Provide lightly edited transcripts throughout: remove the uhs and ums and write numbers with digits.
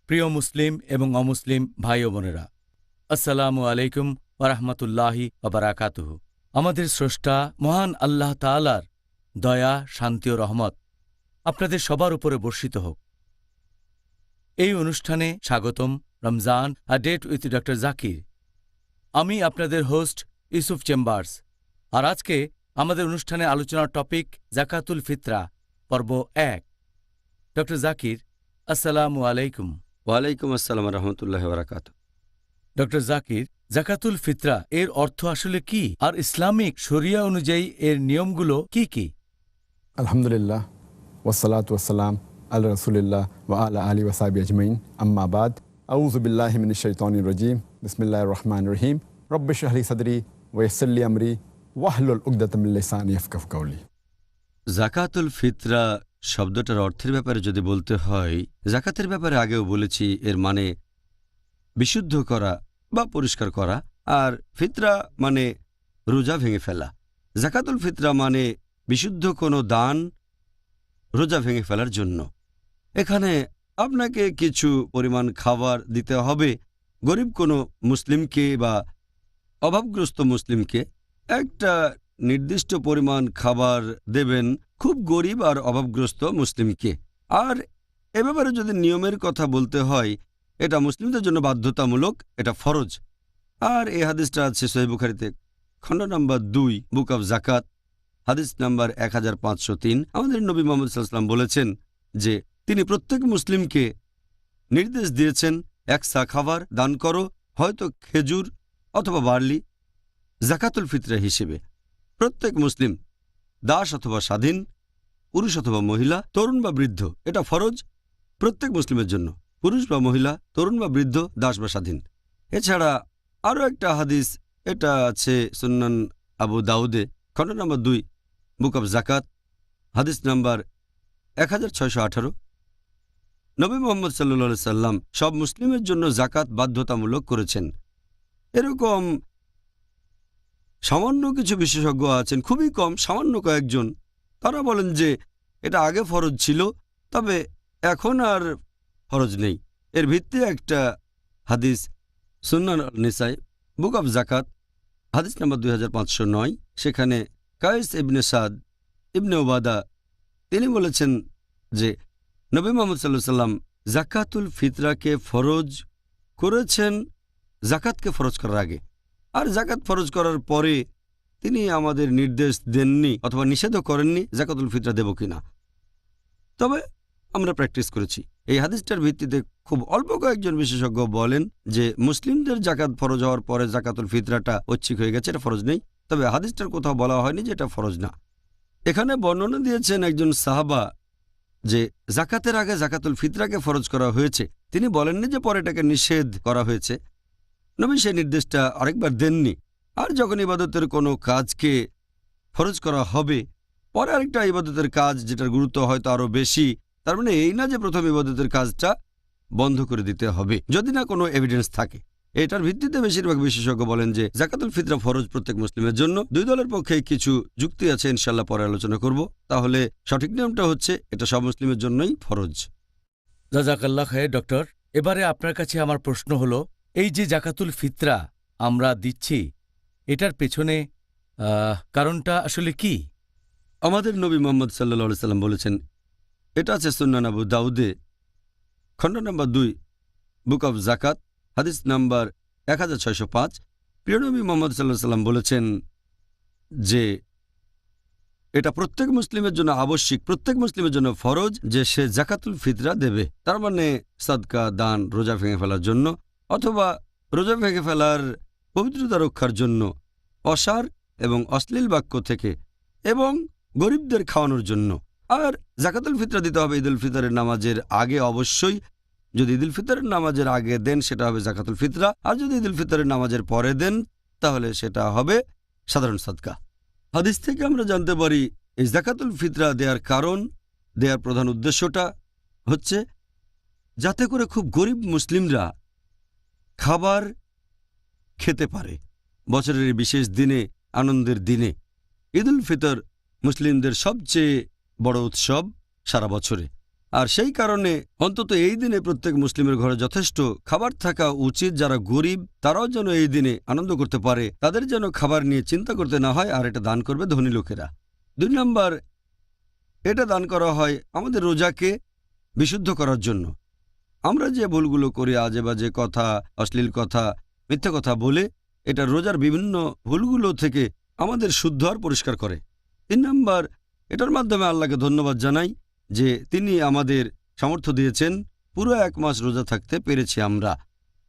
প্রিয় মুসলিম এবং অমুসলিম ভাই ও বোনেরা, আসসালামু আলাইকুম ওয়া রাহমাতুল্লাহি ওয়া বারাকাতুহু। আমাদের স্রষ্টা মহান আল্লাহ তাআলার দয়া, শান্তি ও রহমত আপনাদের সবার উপরে বর্ষিত হোক। এই অনুষ্ঠানে স্বাগতম। Ramzan a date with doctor Zakir. আমি আপনাদের হোস্ট ইউসুফ চেম্বার্স। আর আজকে আমাদের অনুষ্ঠানে আলোচনার টপিক জাকাতুল ফিতরা, পর্ব ১। ডক্টর জাকির, আসসালামু আলাইকুম। ওয়ালাইকুম আসসালাম রহমতুল্লাহ বারাকাতুহু। ডক্টর জাকির, জাকাতুল ফিতরা এর অর্থ আসলে কি, আর ইসলামিক শরিয়া অনুযায়ী এর নিয়মগুলো কি কি? আলহামদুলিল্লাহ ওয়াসসালাতু ওয়াসসালাম আলা রাসূলিল্লাহ ওয়া আলা আলিহি ওয়া সাহবিহি আজমাইন, আম্মা বাদ। আউযু বিল্লাহি মিনাশ শাইতানির রাজীম। বিসমিল্লাহির রহমানির রহিম। রব্বি ইশরাহ লি সাদরি ওয়া ইয়াসসির লি আমরি ওয়াহলুল উকদাতাম মিন লিসানি ইয়াফকাহু কাওলি। জাকাতুল ফিতরা শব্দটার অর্থের ব্যাপারে যদি বলতে হয়, জাকাতের ব্যাপারে আগেও বলেছি, এর মানে বিশুদ্ধ করা বা পরিষ্কার করা, আর ফিতরা মানে রোজা ভেঙে ফেলা। জাকাতুল ফিতরা মানে বিশুদ্ধ কোনো দান রোজা ভেঙে ফেলার জন্য। এখানে আপনাকে কিছু পরিমাণ খাবার দিতে হবে গরিব কোনো মুসলিমকে বা অভাবগ্রস্ত মুসলিমকে। একটা নির্দিষ্ট পরিমাণ খাবার দেবেন খুব গরিব আর অভাবগ্রস্ত মুসলিমকে। আর এ ব্যাপারে যদি নিয়মের কথা বলতে হয়, এটা মুসলিমদের জন্য বাধ্যতামূলক, এটা ফরজ। আর এই হাদিসটা আছে সহিহ বুখারীতে, খণ্ড নম্বর ২, বুক অব জাকাত, হাদিস নাম্বার 1503। আমাদের নবী মুহাম্মদ সাল্লাল্লাহু আলাইহি ওয়াসাল্লাম বলেছেন যে তিনি প্রত্যেক মুসলিমকে নির্দেশ দিয়েছেন, এক সা খাবার দান করো, হয়তো খেজুর অথবা বার্লি, জাকাতুল ফিতরা হিসেবে। প্রত্যেক মুসলিম, দাস অথবা স্বাধীন, পুরুষ অথবা মহিলা, তরুণ বা বৃদ্ধ, এটা ফরজ প্রত্যেক মুসলিমের জন্য, পুরুষ বা মহিলা, তরুণ বা বৃদ্ধ, দাস বা স্বাধীন। এছাড়া আরও একটা হাদিস, এটা আছে সুন্নান আবু দাউদে, খণ্ড নম্বর ২, বুক অব জাকাত, হাদিস নাম্বার 1618। নবী মুহাম্মদ সাল্লাল্লাহু আলাইহি সাল্লাম সব মুসলিমের জন্য জাকাত বাধ্যতামূলক করেছেন। এরকম সামান্য কিছু বিশেষজ্ঞ আছেন, খুবই কম, সামান্য কয়েকজন, তারা বলেন যে এটা আগে ফরজ ছিল, তবে এখন আর ফরজ নেই। এর ভিত্তি একটা হাদিস, সুন্নান নিসাই, বুক অব জাকাত, হাদিস নাম্বার 2509। সেখানে কায়েস ইবনে সাদ ইবনে উবাদা তিনি বলেছেন যে নবী মুহাম্মদ সাল্লাল্লাহু আলাইহি সাল্লাম জাকাতুল ফিতরাকে ফরজ করেছেন জাকাতকে ফরজ করার আগে, আর জাকাত ফরজ করার পরে তিনি আমাদের নির্দেশ দেননি অথবা নিষেধও করেননি জাকাতুল ফিতরা দেব কিনা। তবে আমরা প্র্যাকটিস করেছি। এই হাদিসটার ভিত্তিতে খুব অল্প কয়েকজন বিশেষজ্ঞ বলেন যে মুসলিমদের জাকাত ফরজ হওয়ার পরে জাকাতুল ফিতরাটা ঐচ্ছিক হয়ে গেছে, এটা ফরজ নেই। তবে হাদিসটার কোথাও বলা হয়নি যে এটা ফরজ না। এখানে বর্ণনা দিয়েছেন একজন সাহাবা যে জাকাতের আগে জাকাতুল ফিতরাকে ফরজ করা হয়েছে, তিনি বলেননি যে পরে এটাকে নিষেধ করা হয়েছে। নবী সেই নির্দেশটা আরেকবার দেননি। আর যখন ইবাদতের কোনো কাজকে ফরজ করা হবে, পরে আরেকটা ইবাদতের কাজ যেটার গুরুত্ব হয়তো আরও বেশি, তার মানে এই না যে প্রথম ইবাদতের কাজটা বন্ধ করে দিতে হবে যদি না কোনো এভিডেন্স থাকে। এটার ভিত্তিতে বেশিরভাগ বিশেষজ্ঞ বলেন যে জাকাতুল ফিতরা ফরজ প্রত্যেক মুসলিমের জন্য। দুই দলের পক্ষে কিছু যুক্তি আছে, ইনশাল্লাহ পরে আলোচনা করব। তাহলে সঠিক নিয়মটা হচ্ছে এটা সব মুসলিমের জন্যই ফরজ। জাযাকাল্লাহ খায়ের। ডক্টর, এবারে আপনার কাছে আমার প্রশ্ন হলো, এই যে জাকাতুল ফিতরা আমরা দিচ্ছি, এটার পেছনে কারণটা আসলে কি? আমাদের নবী মুহাম্মদ সাল্লাল্লাহু আলাইহি সাল্লাম বলেছেন, এটা আছে সুন্নান আবু দাউদে, খণ্ড নম্বর ২, বুক অব জাকাত, হাদিস নাম্বার 1605। প্রিয় নবী মুহাম্মদ সাল্লাল্লাহু আলাইহি সাল্লাম বলেছেন যে এটা প্রত্যেক মুসলিমের জন্য আবশ্যিক, প্রত্যেক মুসলিমের জন্য ফরজ যে সে জাকাতুল ফিতরা দেবে। তার মানে সাদকা, দান, রোজা ভেঙে ফেলার জন্য অথবা রোজা ভেঙে ফেলার পবিত্রতা রক্ষার জন্য, অসার এবং অশ্লীল বাক্য থেকে, এবং গরিবদের খাওয়ানোর জন্য। আর জাকাতুল ফিতরা দিতে হবে ঈদুল ফিতরের নামাজের আগে অবশ্যই। যদি ঈদুল ফিতরের নামাজের আগে দেন সেটা হবে জাকাতুল ফিতরা, আর যদি ঈদুল ফিতরের নামাজের পরে দেন তাহলে সেটা হবে সাধারণ সাদকা। হাদিস থেকে আমরা জানতে পারি এই জাকাতুল ফিতরা দেওয়ার কারণ, দেওয়ার প্রধান উদ্দেশ্যটা হচ্ছে যাতে করে খুব গরিব মুসলিমরা খাবার খেতে পারে বছরের বিশেষ দিনে, আনন্দের দিনে। ঈদুল ফিতর মুসলিমদের সবচেয়ে বড় উৎসব সারা বছরে। আর সেই কারণে অন্তত এই দিনে প্রত্যেক মুসলিমের ঘরে যথেষ্ট খাবার থাকা উচিত। যারা গরিব তারাও যেন এই দিনে আনন্দ করতে পারে, তাদের যেন খাবার নিয়ে চিন্তা করতে না হয়, আর এটা দান করবে ধনী লোকেরা। 2 নম্বর, এটা দান করা হয় আমাদের রোজাকে বিশুদ্ধ করার জন্য। আমরা যে ভুলগুলো করি, আজে বাজে কথা, অশ্লীল কথা, মিথ্যা কথা বলে, এটা রোজার বিভিন্ন ভুলগুলো থেকে আমাদের শুদ্ধ আর পরিষ্কার করে। 3 নম্বর, এটার মাধ্যমে আল্লাহকে ধন্যবাদ জানাই যে তিনি আমাদের সামর্থ্য দিয়েছেন, পুরো 1 মাস রোজা থাকতে পেরেছি আমরা।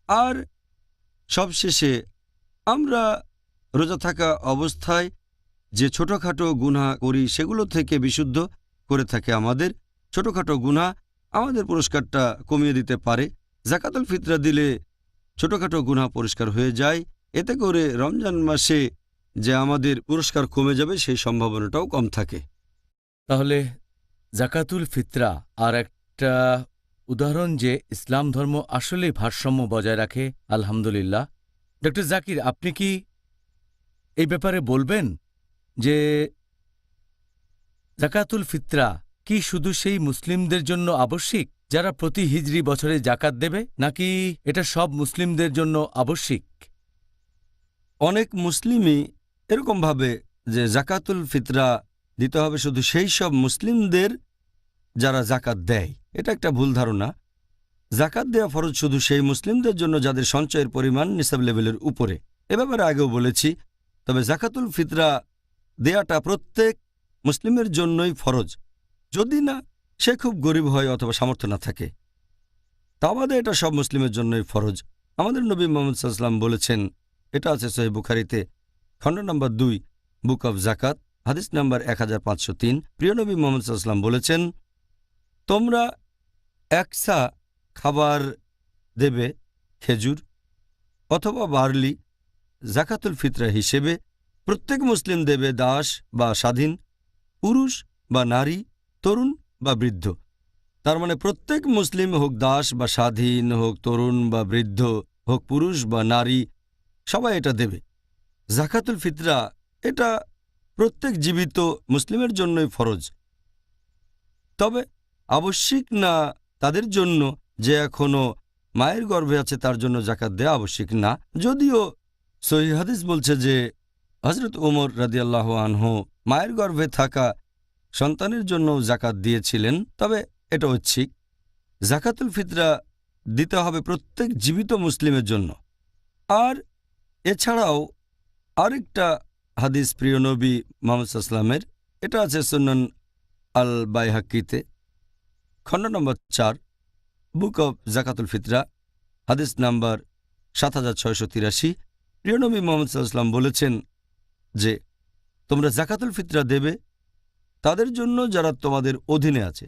আর সবশেষে আমরা রোজা থাকা অবস্থায় যে ছোটোখাটো গুনাহ করি সেগুলো থেকে বিশুদ্ধ করে থাকে আমাদের। ছোটোখাটো গুনাহ আমাদের পুরস্কারটা কমিয়ে দিতে পারে। জাকাতুল ফিতরা দিলে ছোটোখাটো গুনাহ পরিষ্কার হয়ে যায়। এতে করে রমজান মাসে যে আমাদের পুরস্কার কমে যাবে সেই সম্ভাবনাটাও কম থাকে। তাহলে জাকাতুল ফিতরা আর একটা উদাহরণ যে ইসলাম ধর্ম আসলেই ভারসাম্য বজায় রাখে। আলহামদুলিল্লাহ। ডক্টর জাকির, আপনি কি এই ব্যাপারে বলবেন যে জাকাতুল ফিতরা কি শুধু সেই মুসলিমদের জন্য আবশ্যিক যারা প্রতি হিজরি বছরে জাকাত দেবে, নাকি এটা সব মুসলিমদের জন্য আবশ্যিক? অনেক মুসলিমই এরকম ভাবে যে জাকাতুল ফিতরা দিতে হবে শুধু সেই সব মুসলিমদের যারা জাকাত দেয়। এটা একটা ভুল ধারণা। জাকাত দেওয়া ফরজ শুধু সেই মুসলিমদের জন্য যাদের সঞ্চয়ের পরিমাণ নিসাব লেভেলের উপরে। এ ব্যাপারে আগেও বলেছি। তবে জাকাতুল ফিতরা দেয়াটা প্রত্যেক মুসলিমের জন্যই ফরজ, যদি না সে খুব গরিব হয় অথবা সামর্থ্য না থাকে। তা বাদে এটা সব মুসলিমের জন্যই ফরজ। আমাদের নবী মুহাম্মদ সাল্লাল্লাহু আলাইহি ওয়াসাল্লাম বলেছেন, এটা আছে সহিহ বুখারীতে, খণ্ড নম্বর 2, বুক অব জাকাত, হাদিস নাম্বার 1503। প্রিয় নবী মুহাম্মদ সাল্লাল্লাহু আলাইহি ওয়াসাল্লাম বলেছেন, তোমরা 1 সা খাবার দেবে, খেজুর অথবা বার্লি, জাকাতুল ফিতরা হিসেবে। প্রত্যেক মুসলিম দেবে দাস বা স্বাধীন, পুরুষ বা নারী, তরুণ বা বৃদ্ধ। তার মানে প্রত্যেক মুসলিম, হোক দাস বা স্বাধীন, হোক তরুণ বা বৃদ্ধ, হোক পুরুষ বা নারী, সবাই এটা দেবে। জাকাতুল ফিতরা এটা প্রত্যেক জীবিত মুসলিমের জন্যই ফরজ, তবে আবশ্যিক না তাদের জন্য যে এখনো মায়ের গর্ভে আছে, তার জন্য জাকাত দেয়া আবশ্যিক না। যদিও সহিহ হাদিস বলছে যে হযরত ওমর রাদিয়াল্লাহু আনহু মায়ের গর্ভে থাকা সন্তানের জন্য জাকাত দিয়েছিলেন, তবে এটা ঐচ্ছিক। জাকাতুল ফিতরা দিতে হবে প্রত্যেক জীবিত মুসলিমের জন্য। আর এছাড়াও আরেকটা হাদিস প্রিয় নবী মুহাম্মদ সাল্লাল্লাহু আলাইহি ওয়াসাল্লামের, এটা আছে সুনান আল বাইহাকিতে, খণ্ড নম্বর 4, বুক অব জাকাতুল ফিতরা, হাদিস নাম্বার 7683। প্রিয় নবী মুহাম্মদ সাল্লাল্লাহু আলাইহি ওয়াসাল্লাম বলেছেন যে তোমরা জাকাতুল ফিতরা দেবে তাদের জন্য যারা তোমাদের অধীনে আছে,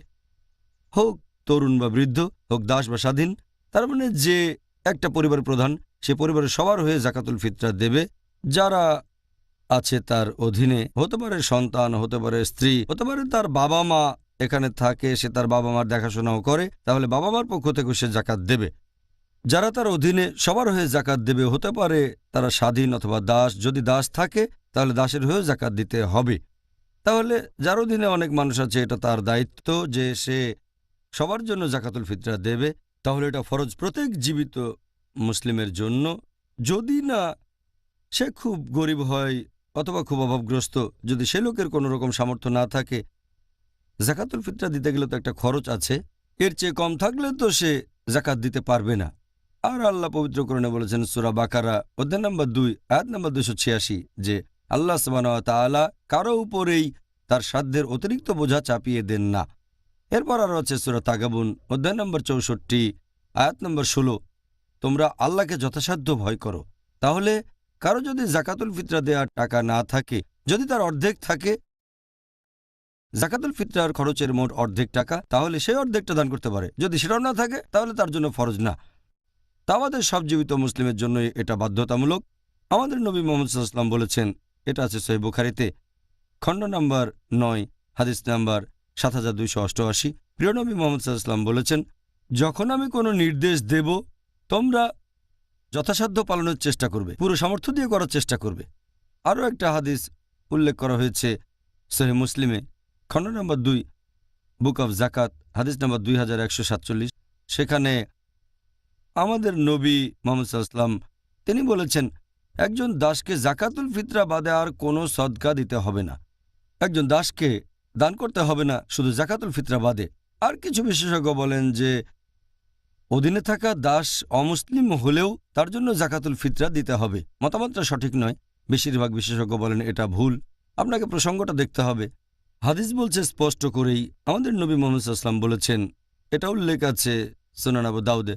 হোক তরুণ বা বৃদ্ধ, হোক দাস বা স্বাধীন। তার মানে যে একটা পরিবার প্রধান, সে পরিবারের সবার হয়ে জাকাতুল ফিতরা দেবে। যারা আছে তার অধীনে, হতে পারে সন্তান, হতে পারে স্ত্রী, হতে পারে তার বাবা মা এখানে থাকে, সে তার বাবা মার দেখাশোনাও করে, তাহলে বাবা মার পক্ষ থেকে সে জাকাত দেবে। যারা তার অধীনে সবার হয়ে জাকাত দেবে, হতে পারে তারা স্বাধীন অথবা দাস। যদি দাস থাকে তাহলে দাসের হয়েও জাকাত দিতে হবে। তাহলে যার অধীনে অনেক মানুষ আছে, এটা তার দায়িত্ব যে সে সবার জন্য জাকাতুল ফিতরা দেবে। তাহলে এটা ফরজ প্রত্যেক জীবিত মুসলিমের জন্য, যদি না সে খুব গরিব হয় অথবা খুব অভাবগ্রস্ত। যদি সে লোকের কোনো রকম সামর্থ্য না থাকে, জাকাতুল ফিতরা দিতে গেলে তো একটা খরচ আছে, এর চেয়ে কম থাকলে তো সে জাকাত দিতে পারবে না। আর আল্লাহ পবিত্র কোরআনে বলেছেন সূরা বাকারা অধ্যায় নম্বর 2 আয়াত নম্বর 286 যে আল্লাহ সুবহানাহু ওয়া তাআলা কারো উপরেই তার সাধ্যের অতিরিক্ত বোঝা চাপিয়ে দেন না। এরপর আরও আছে সূরা তাগাবুন অধ্যায় নম্বর 64 আয়াত নম্বর 16, তোমরা আল্লাহকে যথাসাধ্য ভয় করো। তাহলে কারো যদি জাকাতুল ফিতরা দেওয়ার টাকা না থাকে, যদি তার অর্ধেক থাকে, জাকাতুল ফিতরার খরচের মোট অর্ধেক টাকা, তাহলে সেই অর্ধেকটা দান করতে পারে। যদি সেটাও না থাকে তাহলে তার জন্য ফরজ না। তা আমাদের সব জীবিত মুসলিমের জন্য এটা বাধ্যতামূলক। আমাদের নবী মুহাম্মদ সাল্লাল্লাহু আলাইহি ওয়াসাল্লাম বলেছেন, এটা আছে সহিহ বুখারীতে, খণ্ড নম্বর 9, হাদিস নাম্বার 7288। প্রিয় নবী মুহাম্মদ সাল্লাল্লাহু আলাইহি ওয়াসাল্লাম বলেছেন, যখন আমি কোনো নির্দেশ দেব তোমরা যথাসাধ্য পালনের চেষ্টা করবে, পুরো সামর্থ্য দিয়ে করার চেষ্টা করবে। আরও একটা হাদিস উল্লেখ করা হয়েছে সহিহ মুসলিমে, খণ্ড নম্বর 2, বুক অফ জাকাত, হাদিস নাম্বার 2147। সেখানে আমাদের নবী মুহাম্মদ সাল্লাল্লাহু আলাইহি ওয়াসাল্লাম তিনি বলেছেন, একজন দাসকে জাকাতুল ফিতরা বাদে আর কোনো সদকা দিতে হবে না। একজন দাসকে দান করতে হবে না শুধু জাকাতুল ফিতরা বাদে। আর কিছু বিশেষজ্ঞ বলেন যে অধীনে থাকা দাস অমুসলিম হলেও তার জন্য জাকাতুল ফিতরা দিতে হবে। মতামতটা সঠিক নয়, বেশিরভাগ বিশেষজ্ঞ বলেন এটা ভুল। আপনাকে প্রসঙ্গটা দেখতে হবে। হাদিস বলছে স্পষ্ট করেই, আমাদের নবী মুহাম্মদ সাল্লাল্লাহু আলাইহি ওয়াসাল্লাম বলেছেন, এটা উল্লেখ আছে সুনান আবু দাউদে,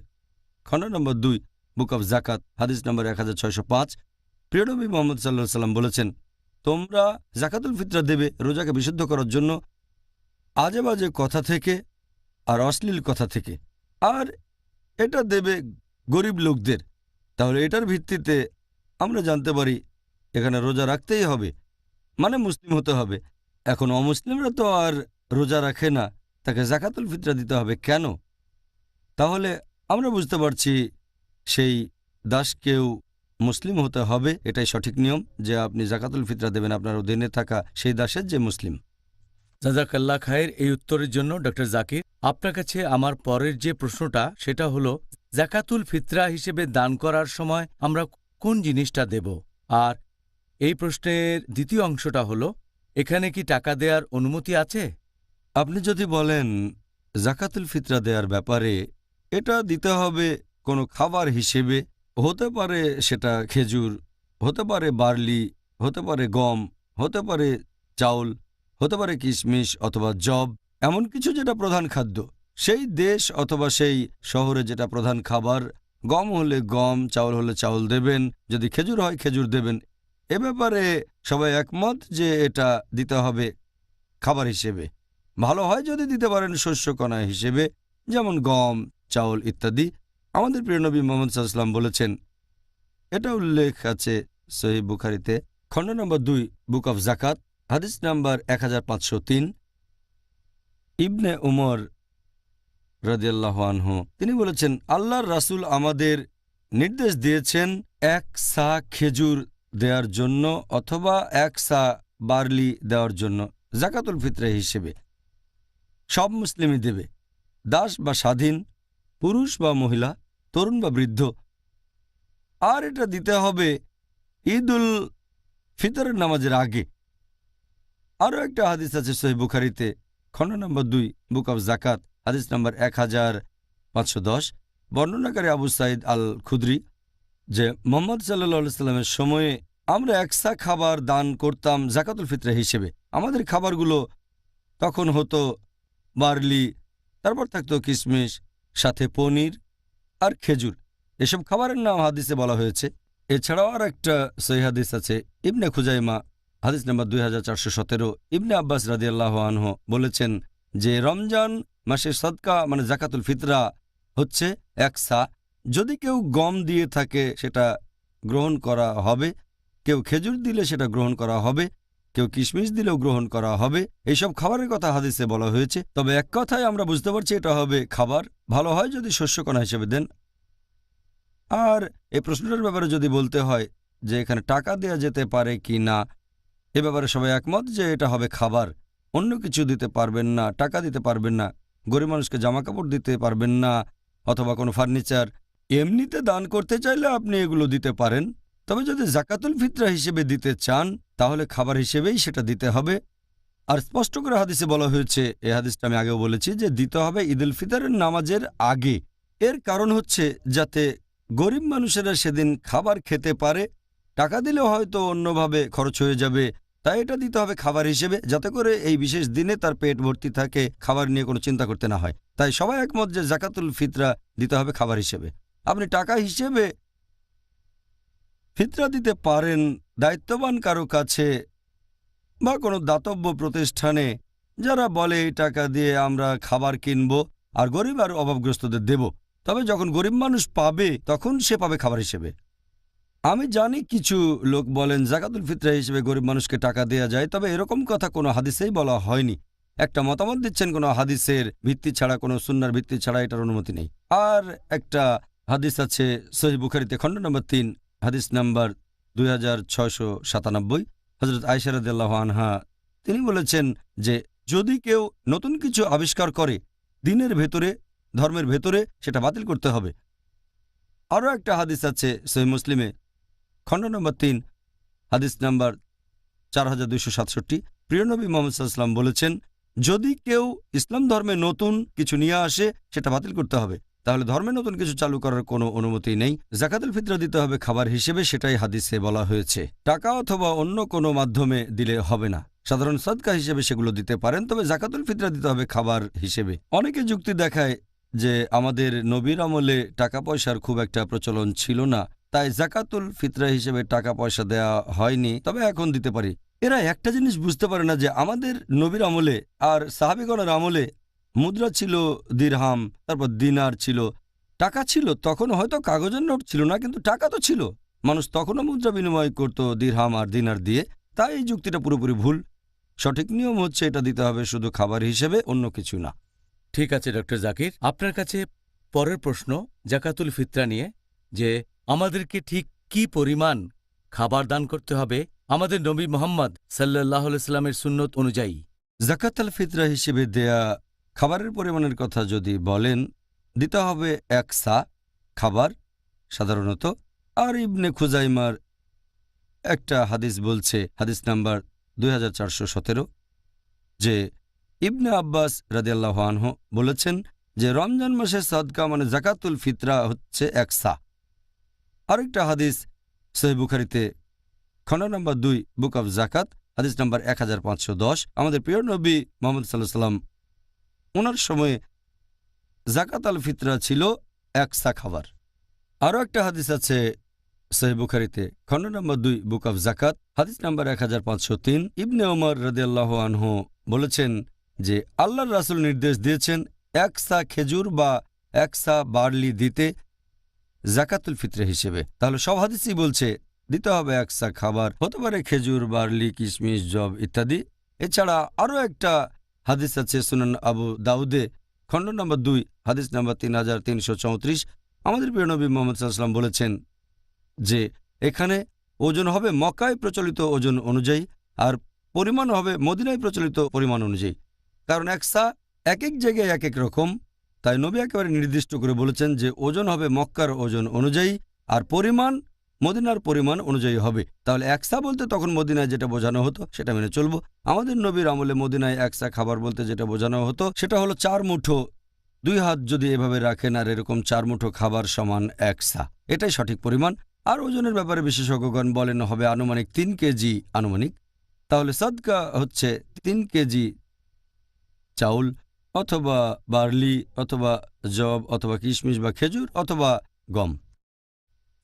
খণ্ড নম্বর 2, বুক অফ জাকাত, হাদিস নম্বর 1605। প্রিয় নবী মুহাম্মদ সাল্লাল্লাহু আলাইহি ওয়াসাল্লাম বলেছেন, তোমরা জাকাতুল ফিতরা দেবে রোজাকে বিশুদ্ধ করার জন্য আজে বাজে কথা থেকে আর অশ্লীল কথা থেকে, আর এটা দেবে গরিব লোকদের। তাহলে এটার ভিত্তিতে আমরা জানতে পারি এখানে রোজা রাখতেই হবে, মানে মুসলিম হতে হবে। এখন অমুসলিমরা তো আর রোজা রাখে না, তাকে জাকাতুল ফিতরা দিতে হবে কেন? তাহলে আমরা বুঝতে পারছি সেই দাসকেও মুসলিম হতে হবে। এটাই সঠিক নিয়ম যে আপনি জাকাতুল ফিতরা দেবেন আপনার অধীনে থাকা সেই দাসের যে মুসলিম। জাজাকাল্লাহ খায়ের এই উত্তরের জন্য ডক্টর জাকির। আপনার কাছে আমার পরের যে প্রশ্নটা সেটা হলো, জাকাতুল ফিতরা হিসেবে দান করার সময় আমরা কোন জিনিসটা দেব? আর এই প্রশ্নের দ্বিতীয় অংশটা হলো, এখানে কি টাকা দেওয়ার অনুমতি আছে? আপনি যদি বলেন জাকাতুল ফিতরা দেওয়ার ব্যাপারে, এটা দিতে হবে কোনো খাবার হিসেবে, হতে পারে সেটা খেজুর, হতে পারে বার্লি, হতে পারে গম, হতে পারে চাউল, হতে পারে কিশমিশ অথবা জব, এমন কিছু যেটা প্রধান খাদ্য। সেই দেশ অথবা সেই শহরে যেটা প্রধান খাবার, গম হলে গম, চাউল হলে চাউল দেবেন, যদি খেজুর হয় খেজুর দেবেন। এ ব্যাপারে সবাই একমত যে এটা দিতে হবে খাবার হিসেবে। ভালো হয় যদি দিতে পারেন শস্যকণা হিসেবে, যেমন গম, চাউল ইত্যাদি। আমাদের প্রিয় নবী মুহাম্মদ সাল্লাল্লাহু আলাইহি ওয়াসাল্লাম বলেছেন, এটা উল্লেখ আছে সহিহ বুখারীতে, খণ্ড নম্বর 2, বুক অফ জাকাত, হাদিস নাম্বার 1503। ইবনে উমর রাদিয়াল্লাহু আনহু তিনি বলেছেন, আল্লাহর রাসূল আমাদের নির্দেশ দিয়েছেন 1 সা খেজুর দেওয়ার জন্য অথবা 1 সা বার্লি দেওয়ার জন্য জাকাতুল ফিতরা হিসেবে। সব মুসলিমই দেবে, দাস বা স্বাধীন, পুরুষ বা মহিলা, তরুণ বা বৃদ্ধ। আর এটা দিতে হবে ঈদুল ফিতরের নামাজের আগে। আরও একটা হাদিস আছে সহিহ বুখারীতে, খণ্ড নম্বর 2, বুক অফ জাকাত, হাদিস নম্বর 1510। বর্ণনাকারী আবু সাঈদ আল খুদরি যে মুহাম্মদ সাল্লাল্লাহু আলাইহি সাল্লামের সময়ে আমরা 1 সা খাবার দান করতাম জাকাতুল ফিতরা হিসেবে। আমাদের খাবারগুলো তখন হতো বার্লি, তারপর থাকতো কিশমিশ, সাথে পনির আর খেজুর। এসব খাবারের নাম হাদিসে বলা হয়েছে। এছাড়াও আর একটা সহিহ হাদিস আছে ইবনে খুজাইমা, হাদিস নাম্বার 2417। ইবনে আব্বাস রাদিয়াল্লাহু আনহু বলেছেন যে রমজান মাসের সদকা মানে জাকাতুল ফিতরা হচ্ছে 1 সা। যদি কেউ গম দিয়ে থাকে সেটা গ্রহণ করা হবে, কেউ খেজুর দিলে সেটা গ্রহণ করা হবে, কেউ কিশমিশ দিলেও গ্রহণ করা হবে। এইসব খাবারের কথা হাদিসে বলা হয়েছে। তবে এক কথায় আমরা বুঝতে পারছি এটা হবে খাবার। ভালো হয় যদি শস্যকণা হিসেবে দেন। আর এই প্রশ্নটার ব্যাপারে যদি বলতে হয় যে এখানে টাকা দেয়া যেতে পারে কি না, এ ব্যাপারে সবাই একমত যে এটা হবে খাবার। অন্য কিছু দিতে পারবেন না, টাকা দিতে পারবেন না, গরিব মানুষকে জামা কাপড় দিতে পারবেন না অথবা কোনো ফার্নিচার। এমনিতে দান করতে চাইলে আপনি এগুলো দিতে পারেন, তবে যদি জাকাতুল ফিতরা হিসেবে দিতে চান তাহলে খাবার হিসেবেই সেটা দিতে হবে। আর স্পষ্ট করে হাদিসে বলা হয়েছে, এই হাদিসটা আমি আগেও বলেছি, যে দিতে হবে ঈদুল ফিতরের নামাজের আগে। এর কারণ হচ্ছে যাতে গরিব মানুষেরা সেদিন খাবার খেতে পারে। টাকা দিলেও হয়তো অন্যভাবে খরচ হয়ে যাবে, তাই এটা দিতে হবে খাবার হিসেবে, যাতে করে এই বিশেষ দিনে তার পেট ভর্তি থাকে, খাবার নিয়ে কোনো চিন্তা করতে না হয়। তাই সবাই একমত যে জাকাতুল ফিতরা দিতে হবে খাবার হিসেবে। আপনি টাকা হিসেবে ফিতরা দিতে পারেন দায়িত্ববান কারো কাছে বা কোনো দাতব্য প্রতিষ্ঠানে, যারা বলে এই টাকা দিয়ে আমরা খাবার কিনব আর গরিব আর অভাবগ্রস্তদের দেব। তবে যখন গরিব মানুষ পাবে তখন সে পাবে খাবার হিসেবে। আমি জানি কিছু লোক বলেন জাকাতুল ফিতরা হিসেবে গরিব মানুষকে টাকা দেয়া যায়, তবে এরকম কথা কোনো হাদিসেই বলা হয়নি। একটা মতামত দিচ্ছেন কোনো হাদিসের ভিত্তি ছাড়া, কোনো সুন্নাহর ভিত্তি ছাড়া, এটার অনুমতি নেই। আর একটা হাদিস আছে সহিহ বুখারীতে, খণ্ড নম্বর 3, হাদিস নাম্বার 2697। হযরত আয়েশা রাদিয়াল্লাহু আনহা তিনি বলেছেন যে যদি কেউ নতুন কিছু আবিষ্কার করে দিনের ভেতরে, ধর্মের ভেতরে, সেটা বাতিল করতে হবে। আরও একটা হাদিস আছে সহিহ মুসলিমে, খণ্ড নম্বর 3, হাদিস নাম্বার 4267। প্রিয় নবী মুহাম্মদ সাল্লাল্লাহু আলাইহি ওয়াসাল্লাম বলেছেন, যদি কেউ ইসলাম ধর্মে নতুন কিছু নিয়ে আসে সেটা বাতিল করতে হবে, তাহলে ধর্মে নতুন কিছু চালু করার কোনো অনুমতি নেই। যাকাতুল ফিতরা দিতে হবে খাবার হিসেবে, সেটাই হাদিসে বলা হয়েছে। টাকা অথবা অন্য কোনো মাধ্যমে দিলে হবে না। সাধারণ সদকা হিসেবে সেগুলো দিতে পারেন, তবে যাকাতুল ফিতরা দিতে হবে খাবার হিসেবে। অনেকে যুক্তি দেখায় যে আমাদের নবীর আমলে টাকা পয়সার খুব একটা প্রচলন ছিল না, তাই যাকাতুল ফিতরা হিসেবে টাকা পয়সা দেয়া হয়নি, তবে এখন দিতে পারি। এরা একটা জিনিস বুঝতে পারে না যে আমাদের নবীর আমলে আর সাহাবীগণের আমলে মুদ্রা ছিল দিরহাম, তারপর দিনার ছিল, টাকা ছিল। তখন হয়তো কাগজের নোট ছিল না, কিন্তু টাকা তো ছিল। মানুষ তখনও মুদ্রা বিনিময় করত দিরহাম আর দিনার দিয়ে। তাই এই যুক্তিটা পুরোপুরি ভুল। সঠিক নিয়ম হচ্ছে এটা দিতে হবে শুধু খাবার হিসেবে, অন্য কিছু না। ঠিক আছে ডক্টর জাকির, আপনার কাছে পরের প্রশ্ন জাকাতুল ফিতরা নিয়ে, যে আমাদেরকে ঠিক কি পরিমাণ খাবার দান করতে হবে আমাদের নবী মুহাম্মদ সাল্লাল্লাহু আলাইহি সাল্লামের সুন্নত অনুযায়ী। যাকাত আল ফিতরা হিসেবে দেয়া খাবারের পরিমাণের কথা যদি বলেন, দিতে হবে 1 সা খাবার সাধারণত। আর ইবনে খুজাইমার একটা হাদিস বলছে, হাদিস নাম্বার 2417, যে ইবনে আব্বাস রাদিয়াল্লাহু আনহু বলেছেন যে রমজান মাসের সাদকা মানে যাকাতুল ফিতরা হচ্ছে 1 সা। আরেকটা হাদিস সহিহ বুখারীতে, খণ্ড নম্বর 2, বুক অব জাকাত, হাদিস নাম্বার 1510। আমাদের প্রিয় নবী মুহাম্মদ সাল্লাল্লাহু আলাইহি ওয়াসাল্লাম, ওনার সময়ে যাকাত আল ফিতরা ছিল 1 সা খাবার। আরও একটা হাদিস আছে সহিহ বুখারীতে, খণ্ড নম্বর 2, বুক অব জাকাত, হাদিস নাম্বার 1503। ইবনে ওমর রাদিয়াল্লাহু আনহু বলেছেন যে আল্লাহর রাসূল নির্দেশ দিয়েছেন 1 সা খেজুর বা 1 সা বার্লি দিতে যাকাতুল ফিতরা হিসেবে। তাহলে সব হাদিসই বলছে দিতে হবে 1 সা খাবার, হতে পারে খেজুর, বার্লি, কিশমিশ, জব ইত্যাদি। এছাড়া আরও একটা হাদিস আছে সুনান আবু দাউদে, খণ্ড নম্বর 2, হাদিস নাম্বার 3334। আমাদের প্রিয় নবী মুহাম্মদ সাল্লাল্লাহু আলাইহি ওয়াসাল্লাম বলেছেন যে এখানে ওজন হবে মক্কায় প্রচলিত ওজন অনুযায়ী, আর পরিমাণ হবে মদিনায় প্রচলিত পরিমাণ অনুযায়ী। কারণ 1 সা এক এক জায়গায় এক এক রকম, তাই নবী একেবারে নির্দিষ্ট করে বলেছেন যে ওজন হবে মক্কার ওজন অনুযায়ী, আর পরিমাণ মদিনার পরিমাণ অনুযায়ী হবে। তাহলে 1 সা বলতে তখন মদিনায় যেটা বোঝানো হতো সেটা মেনে চলব। আমাদের নবীর আমলে মদিনায় 1 সা খাবার বলতে যেটা বোঝানো হতো সেটা হলো 4 মুঠো। 2 হাত যদি এভাবে রাখেন আর এরকম 4 মুঠো খাবার সমান 1 সা, এটাই সঠিক পরিমাণ। আর ওজনের ব্যাপারে বিশেষজ্ঞগণ বলেন হবে আনুমানিক 3 কেজি আনুমানিক। তাহলে সাদকা হচ্ছে 3 কেজি চাউল অথবা বার্লি অথবা জব অথবা কিশমিশ বা খেজুর অথবা গম।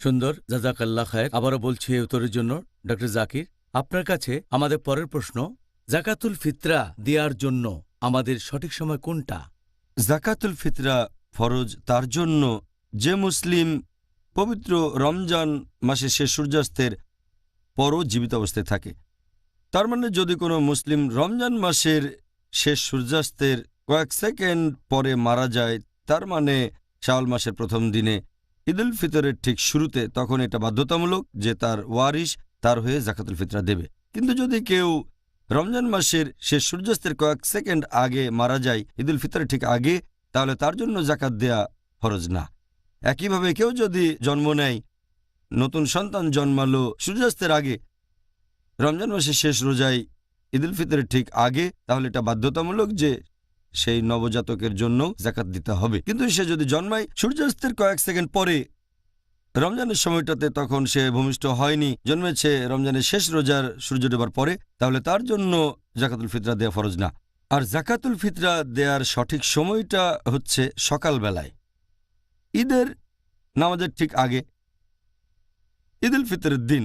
সুন্দর, জাযাকাল্লাহ খায়ের। আবারও বলছি এই উত্তরের জন্য ডক্টর জাকির, আপনার কাছে আমাদের পরের প্রশ্ন, জাকাতুল ফিতরা দেওয়ার জন্য আমাদের সঠিক সময় কোনটা? যাকাতুল ফিতরা ফরজ তার জন্য যে মুসলিম পবিত্র রমজান মাসে শেষ সূর্যাস্তের পরও জীবিত অবস্থায় থাকে। তার মানে যদি কোনো মুসলিম রমজান মাসের শেষ সূর্যাস্তের কয়েক সেকেন্ড পরে মারা যায়, তার মানে শাওয়াল মাসের প্রথম দিনে ঈদুল ফিতরের ঠিক শুরুতে, তখন এটা বাধ্যতামূলক যে তার ওয়ারিশ তার হয়ে যাকাতুল ফিতরা দেবে। কিন্তু যদি কেউ রমজান মাসের শেষ সূর্যাস্তের কয়েক সেকেন্ড আগে মারা যায় ঈদুল ফিতরের ঠিক আগে, তাহলে তার জন্য যাকাত দেয়া ফরজ না। একইভাবে কেউ যদি জন্ম নেয়, নতুন সন্তান জন্মালো সূর্যাস্তের আগে, রমজান মাসের শেষ রোজায় ঈদুল ফিতরের ঠিক আগে, তাহলে এটা বাধ্যতামূলক যে সেই নবজাতকের জন্য যাকাত দিতে হবে। কিন্তু সে যদি জন্মায় সূর্যাস্তের কয়েক সেকেন্ড পরে রমজানের সময়টাতে, তখন সে ভূমিষ্ঠ হয়নি, জন্মেছে রমজানের শেষ রোজার সূর্য ডোবার পরে, তাহলে তার জন্য যাকাতুল ফিতরা দেয়া ফরজ না। আর যাকাতুল ফিতরা দেয়ার সঠিক সময়টা হচ্ছে সকালবেলায়, ঈদের নামাজের ঠিক আগে, ঈদুল ফিতরের দিন।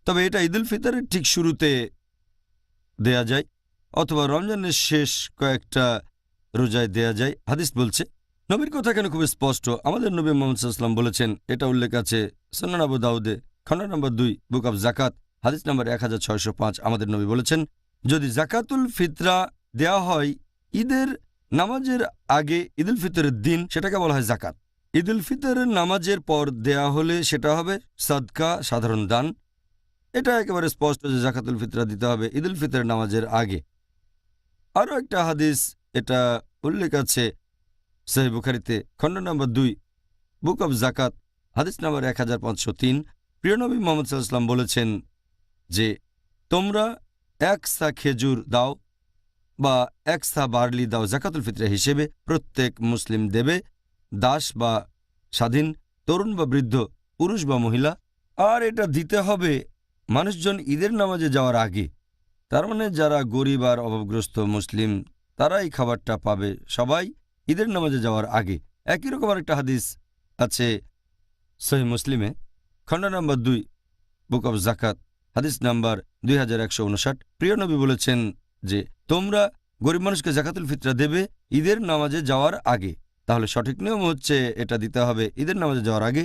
তবে এটা ঈদুল ফিতরের ঠিক শুরুতে দেয়া যায় অথবা রমজানের শেষ কয়েকটা রোজায় দেয়া যায়। হাদিস বলছে, নবীর কথা কেন খুব স্পষ্ট। আমাদের নবী মুহাম্মদ সাল্লাল্লাহু আলাইহি ওয়াসাল্লাম বলেছেন, এটা উল্লেখ আছে সুনান আবু দাউদে, খণ্ড নম্বর 2, বুক অব জাকাত, হাদিস নম্বর 1605। আমাদের নবী বলেছেন, যদি যাকাতুল ফিতরা দেয়া হয় ঈদের নামাজের আগে ঈদুল ফিতরের দিন, সেটাকে বলা হয় জাকাত। ঈদুল ফিতরের নামাজের পর দেয়া হলে সেটা হবে সাদকা, সাধারণ দান। এটা একেবারে স্পষ্ট যে যাকাতুল ফিতরা দিতে হবে ঈদুল ফিতরের নামাজের আগে। আরও একটা হাদিস এটা উল্লেখ আছে সহিহ বুখারীতে, খণ্ড নম্বর 2, বুক অব জাকাত, হাদিস নম্বর 1503। প্রিয় নবী মুহাম্মদ সাল্লাল্লাহু আলাইহি ওয়াসাল্লাম বলেছেন যে তোমরা এক সা খেজুর দাও বা এক সা বার্লি দাও জাকাতুল ফিতরা হিসেবে, প্রত্যেক মুসলিম দেবে, দাস বা স্বাধীন, তরুণ বা বৃদ্ধ, পুরুষ বা মহিলা। আর এটা দিতে হবে মানুষজন ঈদের নামাজে যাওয়ার আগে। তার মানে যারা গরিব আর অভাবগ্রস্ত মুসলিম তারা এই খাবারটা পাবে সবাই ঈদের নামাজে যাওয়ার আগে। একই রকম আরেকটা হাদিস আছে সহিহ মুসলিমে, খণ্ড নম্বর 2, বুক অব জাকাত, হাদিস নাম্বার 2159। প্রিয় নবী বলেছেন যে তোমরা গরিব মানুষকে জাকাতুল ফিতরা দেবে ঈদের নামাজে যাওয়ার আগে। তাহলে সঠিক নিয়ম হচ্ছে এটা দিতে হবে ঈদের নামাজে যাওয়ার আগে,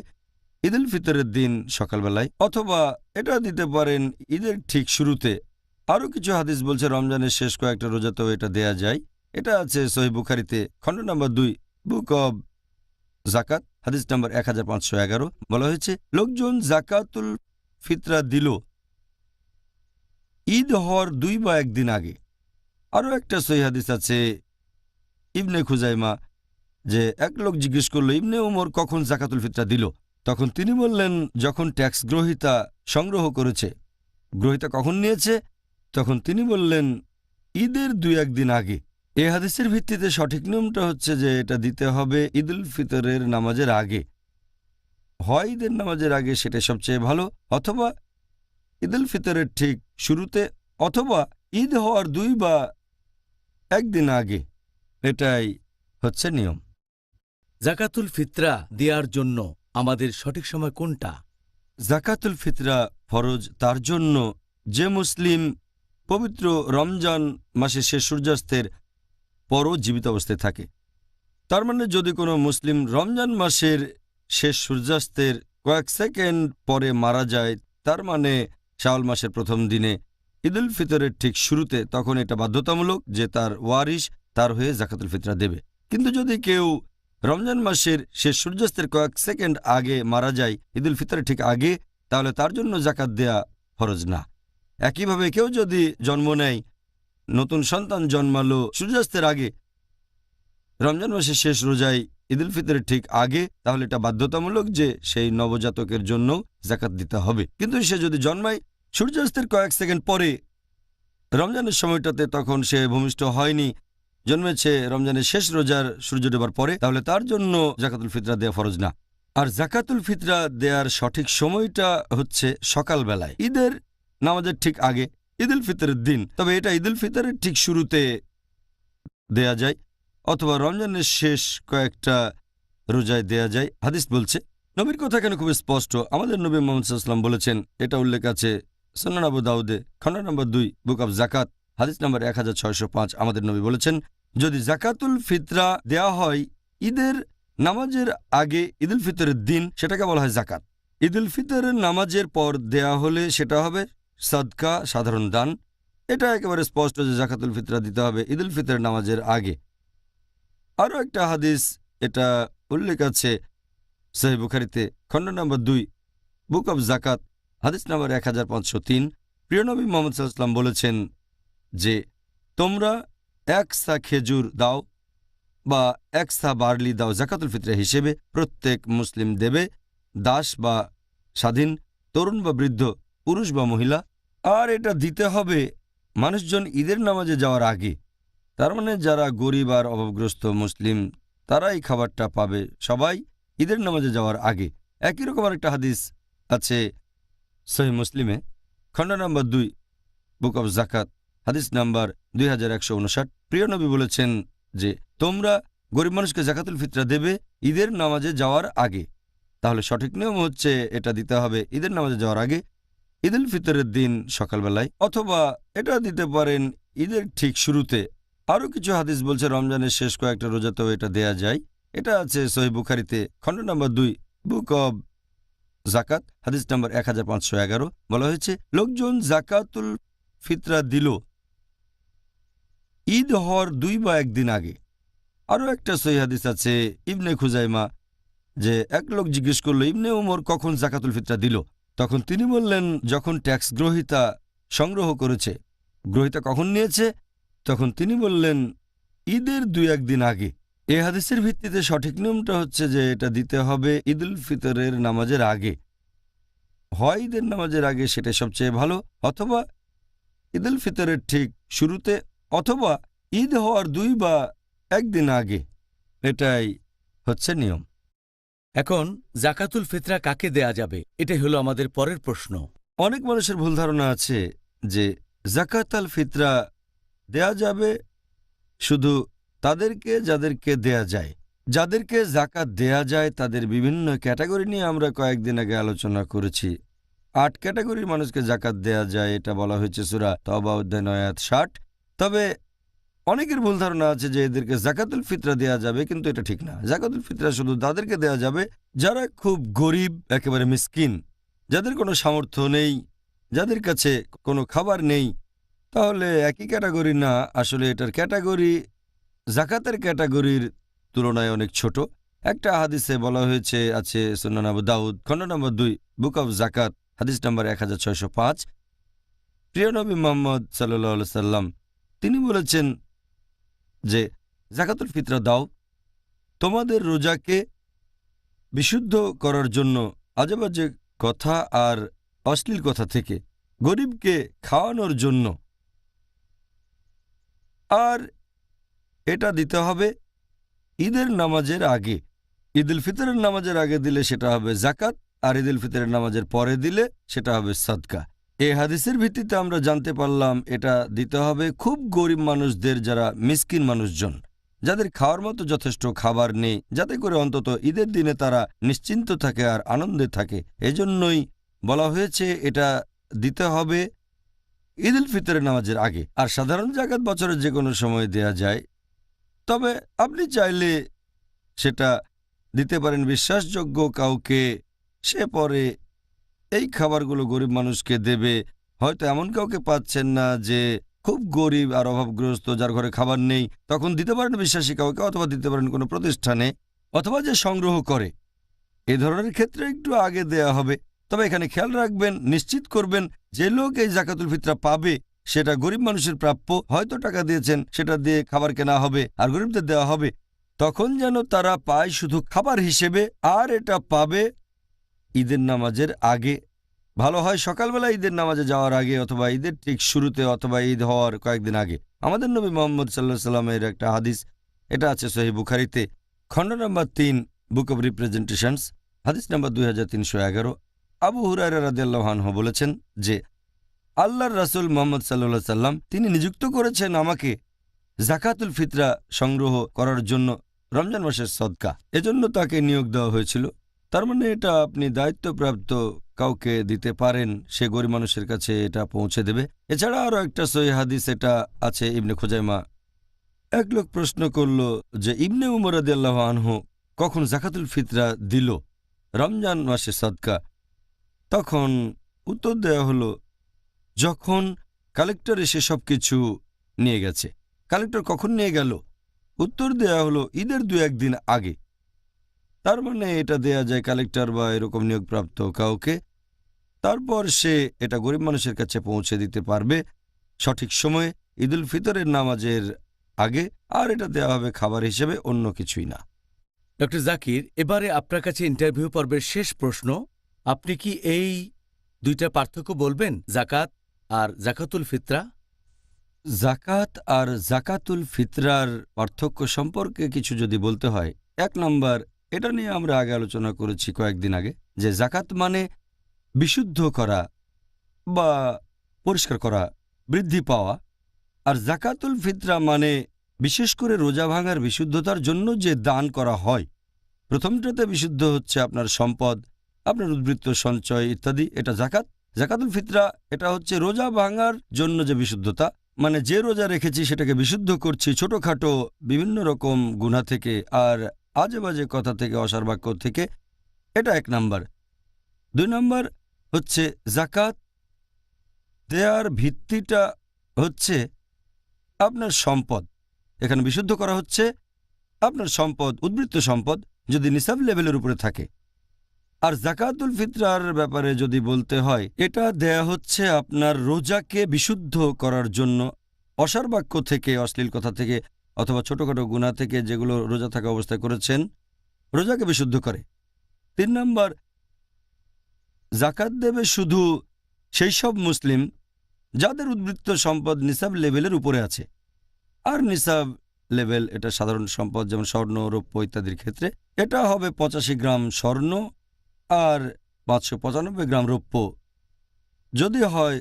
ঈদুল ফিতরের দিন সকালবেলায়, অথবা এটা দিতে পারেন ঈদের ঠিক শুরুতে। আরও কিছু হাদিস বলছে রমজানের শেষ কয়েকটা রোজাতেও এটা দেয়া যায়। এটা আছে সহিহ বুখারীতে, খণ্ড নম্বর 2, বুক অব জাকাত, হাদিস নম্বর 1511। বলা হয়েছে লোকজন জাকাতুল ফিতরা দিল ঈদ হওয়ার 2 বা 1 দিন আগে। আরও একটা সহিহ হাদিস আছে ইবনে খুজাইমা, যে এক লোক জিজ্ঞেস করল ইবনে উমর কখন জাকাতুল ফিতরা দিল, তখন তিনি বললেন যখন ট্যাক্স গ্রহীতা সংগ্রহ করেছে। গ্রহীতা কখন নিয়েছে? তখন তিনি বললেন ঈদের 2-1 দিন আগে। এ হাদিসের ভিত্তিতে সঠিক নিয়মটা হচ্ছে যে এটা দিতে হবে ঈদুল ফিতরের নামাজের আগে। হয় ঈদের নামাজের আগে, সেটা সবচেয়ে ভালো, অথবা ঈদুল ফিতরের ঠিক শুরুতে, অথবা ঈদ হওয়ার 2 বা 1 দিন আগে। এটাই হচ্ছে নিয়ম। জাকাতুল ফিতরা দেওয়ার জন্য আমাদের সঠিক সময় কোনটা? জাকাতুল ফিতরা ফরজ তার জন্য যে মুসলিম পবিত্র রমজান মাসের শেষ সূর্যাস্তের পরও জীবিত অবস্থায় থাকে। তার মানে যদি কোনো মুসলিম রমজান মাসের শেষ সূর্যাস্তের কয়েক সেকেন্ড পরে মারা যায়, তার মানে শাওয়াল মাসের প্রথম দিনে ঈদুল ফিতরের ঠিক শুরুতে, তখন এটা বাধ্যতামূলক যে তার ওয়ারিশ তার হয়ে জাকাতুল ফিতরা দেবে। কিন্তু যদি কেউ রমজান মাসের শেষ সূর্যাস্তের কয়েক সেকেন্ড আগে মারা যায় ঈদুল ফিতরের ঠিক আগে, তাহলে তার জন্য জাকাত দেয়া ফরজ না। একইভাবে কেউ যদি জন্ম নেয়, নতুন সন্তান জন্মালো সূর্যাস্তের আগে, রমজান মাসের শেষ রোজায় ঈদুল ফিতরের ঠিক আগে, তাহলে এটা বাধ্যতামূলক যে সেই নবজাতকের জন্য জাকাত দিতে হবে। কিন্তু সে যদি জন্মায় সূর্যাস্তের কয়েক সেকেন্ড পরে রমজানের সময়টাতে, তখন সে ভূমিষ্ঠ হয়নি, জন্মেছে রমজানের শেষ রোজার সূর্য ডোবার পরে, তাহলে তার জন্য জাকাতুল ফিতরা দেয়া ফরজ না। আর জাকাতুল ফিতরা দেওয়ার সঠিক সময়টা হচ্ছে সকালবেলায়, ঈদের নামাজের ঠিক আগে, ঈদুল ফিতরের দিন। তবে এটা ঈদুল ফিতরের ঠিক শুরুতে দেয়া যায়, অথবা রমজানের শেষ কয়েকটা রোজায় দেয়া যায়। হাদিস বলছে, নবীর কথা এখানে খুব স্পষ্ট। আমাদের নবী মুহাম্মদ সাল্লাল্লাহু আলাইহি ওয়াসাল্লাম বলেছেন, এটা উল্লেখ আছে সুনান আবু দাউদে, খণ্ড নম্বর 2, বুক অব জাকাত, হাদিস নম্বর 1605। আমাদের নবী বলেছেন যদি জাকাতুল ফিতরা দেয়া হয় ঈদের নামাজের আগে, ঈদুল ফিতরের দিন, সেটাকে বলা হয় জাকাত। ঈদুল ফিতরের নামাজের পর দেয়া হলে সেটা হবে সাদকা, সাধারণ দান। এটা একেবারে স্পষ্ট যে জাকাতুল ফিতরা দিতে হবে ঈদুল ফিতরের নামাজের আগে। আরও একটা হাদিস এটা উল্লেখ আছে সহিহ বুখারীতে, খণ্ড নম্বর 2, বুক অব জাকাত, হাদিস নম্বর 1503। প্রিয় নবী মুহাম্মদ সাল্লাল্লাহু আলাইহি ওয়াসাল্লাম বলেছেন যে তোমরা এক সা খেজুর দাও বা এক সা বার্লি দাও জাকাতুল ফিতরা হিসেবে, প্রত্যেক মুসলিম দেবে, দাস বা স্বাধীন, তরুণ বা বৃদ্ধ, পুরুষ বা মহিলা। আর এটা দিতে হবে মানুষজন ঈদের নামাজে যাওয়ার আগে। তার মানে যারা গরিব আর অভাবগ্রস্ত মুসলিম তারা এই খাবারটা পাবে সবাই ঈদের নামাজে যাওয়ার আগে। একই রকম আরেকটা হাদিস আছে সহিহ মুসলিমে, খণ্ড নম্বর 2, বুক অব জাকাত, হাদিস নাম্বার 2159। প্রিয় নবী বলেছেন যে তোমরা গরিব মানুষকে জাকাতুল ফিতরা দেবে ঈদের নামাজে যাওয়ার আগে। তাহলে সঠিক নিয়ম হচ্ছে এটা দিতে হবে ঈদের নামাজে যাওয়ার আগে, ঈদুল ফিতরের দিন সকালবেলায়, অথবা এটা দিতে পারেন ঈদের ঠিক শুরুতে। আরও কিছু হাদিস বলছে রমজানের শেষ কয়েকটা রোজাতেও এটা দেয়া যায়। এটা আছে সহিহ বুখারীতে, খণ্ড নম্বর 2, বুক অব জাকাত, হাদিস নম্বর 1511। বলা হয়েছে লোকজন জাকাতুল ফিতরা দিল ঈদ হওয়ার 2 বা 1 দিন আগে। আরও একটা সহিহ হাদিস আছে ইবনে খুজাইমা, যে এক লোক জিজ্ঞেস করল ইবনে উমর কখন জাকাতুল ফিতরা দিল, তখন তিনি বললেন যখন ট্যাক্স গ্রহীতা সংগ্রহ করেছে। গ্রহীতা কখন নিয়েছে? তখন তিনি বললেন ঈদের 2-1 দিন আগে। এই হাদিসের ভিত্তিতে সঠিক নিয়মটা হচ্ছে যে এটা দিতে হবে ঈদুল ফিতরের নামাজের আগে। হয় ঈদের নামাজের আগে, সেটা সবচেয়ে ভালো, অথবা ঈদুল ফিতরের ঠিক শুরুতে, অথবা ঈদ হওয়ার 2 বা 1 দিন আগে। এটাই হচ্ছে নিয়ম। এখন জাকাতুল ফিতরা কাকে দেয়া যাবে, এটাই হলো আমাদের পরের প্রশ্ন। অনেক মানুষের ভুল ধারণা আছে যে জাকাত আল ফিতরা দেয়া যাবে শুধু তাদেরকে যাদেরকে দেয়া যায়। যাদেরকে জাকাত দেয়া যায় তাদের বিভিন্ন ক্যাটাগরি নিয়ে আমরা কয়েকদিন আগে আলোচনা করেছি। 8 ক্যাটাগরির মানুষকে জাকাত দেয়া যায়, এটা বলা হয়েছে সূরা তওবা অধ্যায় 9 আয়াত 60। তবে অনেকের ভুল ধারণা আছে যে এদেরকে জাকাতুল ফিতরা দেয়া যাবে, কিন্তু এটা ঠিক না। জাকাতুল ফিতরা শুধু তাদেরকে দেয়া যাবে যারা খুব গরিব, একেবারে মিসকিন, যাদের কোনো সামর্থ্য নেই, যাদের কাছে কোনো খাবার নেই। তাহলে একই ক্যাটাগরি না, আসলে এটার ক্যাটাগরি জাকাতের ক্যাটাগরির তুলনায় অনেক ছোট। একটা হাদিসে বলা হয়েছে, আছে সুনান আবু দাউদ খণ্ড নম্বর 2 বুক অব জাকাত হাদিস নম্বর 1605। প্রিয় নবী মুহাম্মদ সাল্লাল্লাহু আলাইহি সাল্লাম তিনি বলেছেন যে জাকাতুল ফিতরা দাও তোমাদের রোজাকে বিশুদ্ধ করার জন্য আজেবাজে কথা আর অশ্লীল কথা থেকে, গরিবকে খাওয়ানোর জন্য। আর এটা দিতে হবে ঈদের নামাজের আগে। ঈদুল ফিতরের নামাজের আগে দিলে সেটা হবে জাকাত, আর ঈদুল ফিতরের নামাজের পরে দিলে সেটা হবে সাদকা। এই হাদিসের ভিত্তিতে আমরা জানতে পারলাম এটা দিতে হবে খুব গরিব মানুষদের, যারা মিসকিন মানুষজন, যাদের খাওয়ার মতো যথেষ্ট খাবার নেই, যাতে করে অন্তত ঈদের দিনে তারা নিশ্চিন্ত থাকে আর আনন্দে থাকে। এজন্যই বলা হয়েছে এটা দিতে হবে ঈদুল ফিতরের নামাজের আগে। আর সাধারণ জাকাত বছরের যে কোনো সময় দেয়া যায়, তবে আপনি চাইলে সেটা দিতে পারেন বিশ্বাসযোগ্য কাউকে, সে পরে এই খাবারগুলো গরিব মানুষকে দেবে। হয়তো এমন কাউকে পাচ্ছেন না যে খুব গরিব আর অভাবগ্রস্ত, যার ঘরে খাবার নেই, তখন দিতে পারেন বিশ্বাসী কাউকে, অথবা দিতে পারেন কোনো প্রতিষ্ঠানে, অথবা যে সংগ্রহ করে। এই ধরনের ক্ষেত্রে একটু আগে দেয়া হবে। তবে এখানে খেয়াল রাখবেন, নিশ্চিত করবেন যে লোক এই জাকাতুল ফিতরা পাবে সেটা গরিব মানুষের প্রাপ্য। হয়তো টাকা দিয়েছেন, সেটা দিয়ে খাবার কেনা হবে আর গরিবদের দেওয়া হবে, তখন যেন তারা পায় শুধু খাবার হিসেবে, আর এটা পাবে ঈদের নামাজের আগে। ভালো হয় সকালবেলা ঈদের নামাজে যাওয়ার আগে, অথবা ঈদের ঠিক শুরুতে, অথবা ঈদ হওয়ার কয়েকদিন আগে। আমাদের নবী মুহাম্মদ সাল্লাল্লাহু আলাইহি সাল্লামের একটা হাদিস, এটা আছে সহিহ বুখারীতে খণ্ড নম্বর 3 বুক অব রিপ্রেজেন্টেশনস হাদিস নম্বর 2311। আবু হুরায়রা রাদিয়াল্লাহু আনহু বলেছেন যে আল্লাহর রাসূল মুহাম্মদ সাল্লাল্লাহু আলাইহি সাল্লাম তিনি নিযুক্ত করেছেন আমাকে জাকাতুল ফিতরা সংগ্রহ করার জন্য রমজান মাসের সদকা। এজন্য তাকে নিয়োগ দেওয়া হয়েছিল। তার মানে এটা আপনি দায়িত্বপ্রাপ্ত কাউকে দিতে পারেন, সে গরিব মানুষের কাছে এটা পৌঁছে দেবে। এছাড়া আরও একটা সহিহ হাদিস, এটা আছে ইবনে খুজাইমা। এক লোক প্রশ্ন করল যে ইবনে উমর রাদিয়াল্লাহু আনহু কখন জাকাতুল ফিতরা দিল রমজান মাসে সদকা? তখন উত্তর দেওয়া হলো, যখন কালেক্টর এসে সব কিছু নিয়ে গেছে। কালেক্টর কখন নিয়ে গেল? উত্তর দেওয়া হলো ঈদের 2-1 দিন আগে। তার মানে এটা দেয়া যায় কালেক্টর বা এরকম নিয়োগপ্রাপ্ত কাউকে, তারপর সে এটা গরিব মানুষের কাছে পৌঁছে দিতে পারবে সঠিক সময়ে ঈদুল ফিতরের নামাজের আগে। আর এটা দেওয়া হবে খাবার হিসেবে, অন্য কিছুই না। ডক্টর জাকির, এবারে আপনার কাছে ইন্টারভিউ পর্বের শেষ প্রশ্ন। আপনি কি এই দুইটা পার্থক্য বলবেন, জাকাত আর জাকাতুল ফিতরা? জাকাত আর জাকাতুল ফিতরার পার্থক্য সম্পর্কে কিছু যদি বলতে হয়, 1 নম্বর, এটা নিয়ে আমরা আগে আলোচনা করেছি কয়েকদিন আগে, যে জাকাত মানে বিশুদ্ধ করা বা পরিষ্কার করা, বৃদ্ধি পাওয়া। আর জাকাতুল ফিতরা মানে বিশেষ করে রোজা ভাঙার বিশুদ্ধতার জন্য যে দান করা হয়। প্রথমটাতে বিশুদ্ধ হচ্ছে আপনার সম্পদ, আপনার উদ্বৃত্ত সঞ্চয় ইত্যাদি, এটা জাকাত। জাকাতুল ফিতরা এটা হচ্ছে রোজা ভাঙার জন্য যে বিশুদ্ধতা, মানে যে রোজা রেখেছি সেটাকে বিশুদ্ধ করছি ছোটখাটো বিভিন্ন রকম গুনাহ থেকে আর আজে বাজে কথা থেকে, অসার বাক্য থেকে। এটা 1 নম্বর। 2 নম্বর হচ্ছে জাকাত দেয়ার ভিত্তিটা হচ্ছে আপনার সম্পদ। এখানে বিশুদ্ধ করা হচ্ছে আপনার সম্পদ, উদ্বৃত্ত সম্পদ, যদি নিসাব লেভেলের উপরে থাকে। আর জাকাতুল ফিতরার ব্যাপারে যদি বলতে হয়, এটা দেয়া হচ্ছে আপনার রোজাকে বিশুদ্ধ করার জন্য, অসার বাক্য থেকে, অশ্লীল কথা থেকে অথবা ছোটখাটো গুনাহ থেকে যেগুলো রোজা থাকা অবস্থায় করেছেন, রোজাকে বিশুদ্ধ করে। 3 নম্বর, জাকাত দেবে শুধু সেই সব মুসলিম যাদের উদ্বৃত্ত সম্পদ নিসাব লেভেলের উপরে আছে। আর নিসাব লেভেল এটা সাধারণ সম্পদ, যেমন স্বর্ণ, রৌপ্য ইত্যাদির ক্ষেত্রে এটা হবে 85 গ্রাম স্বর্ণ আর 595 গ্রাম রৌপ্য। যদি হয়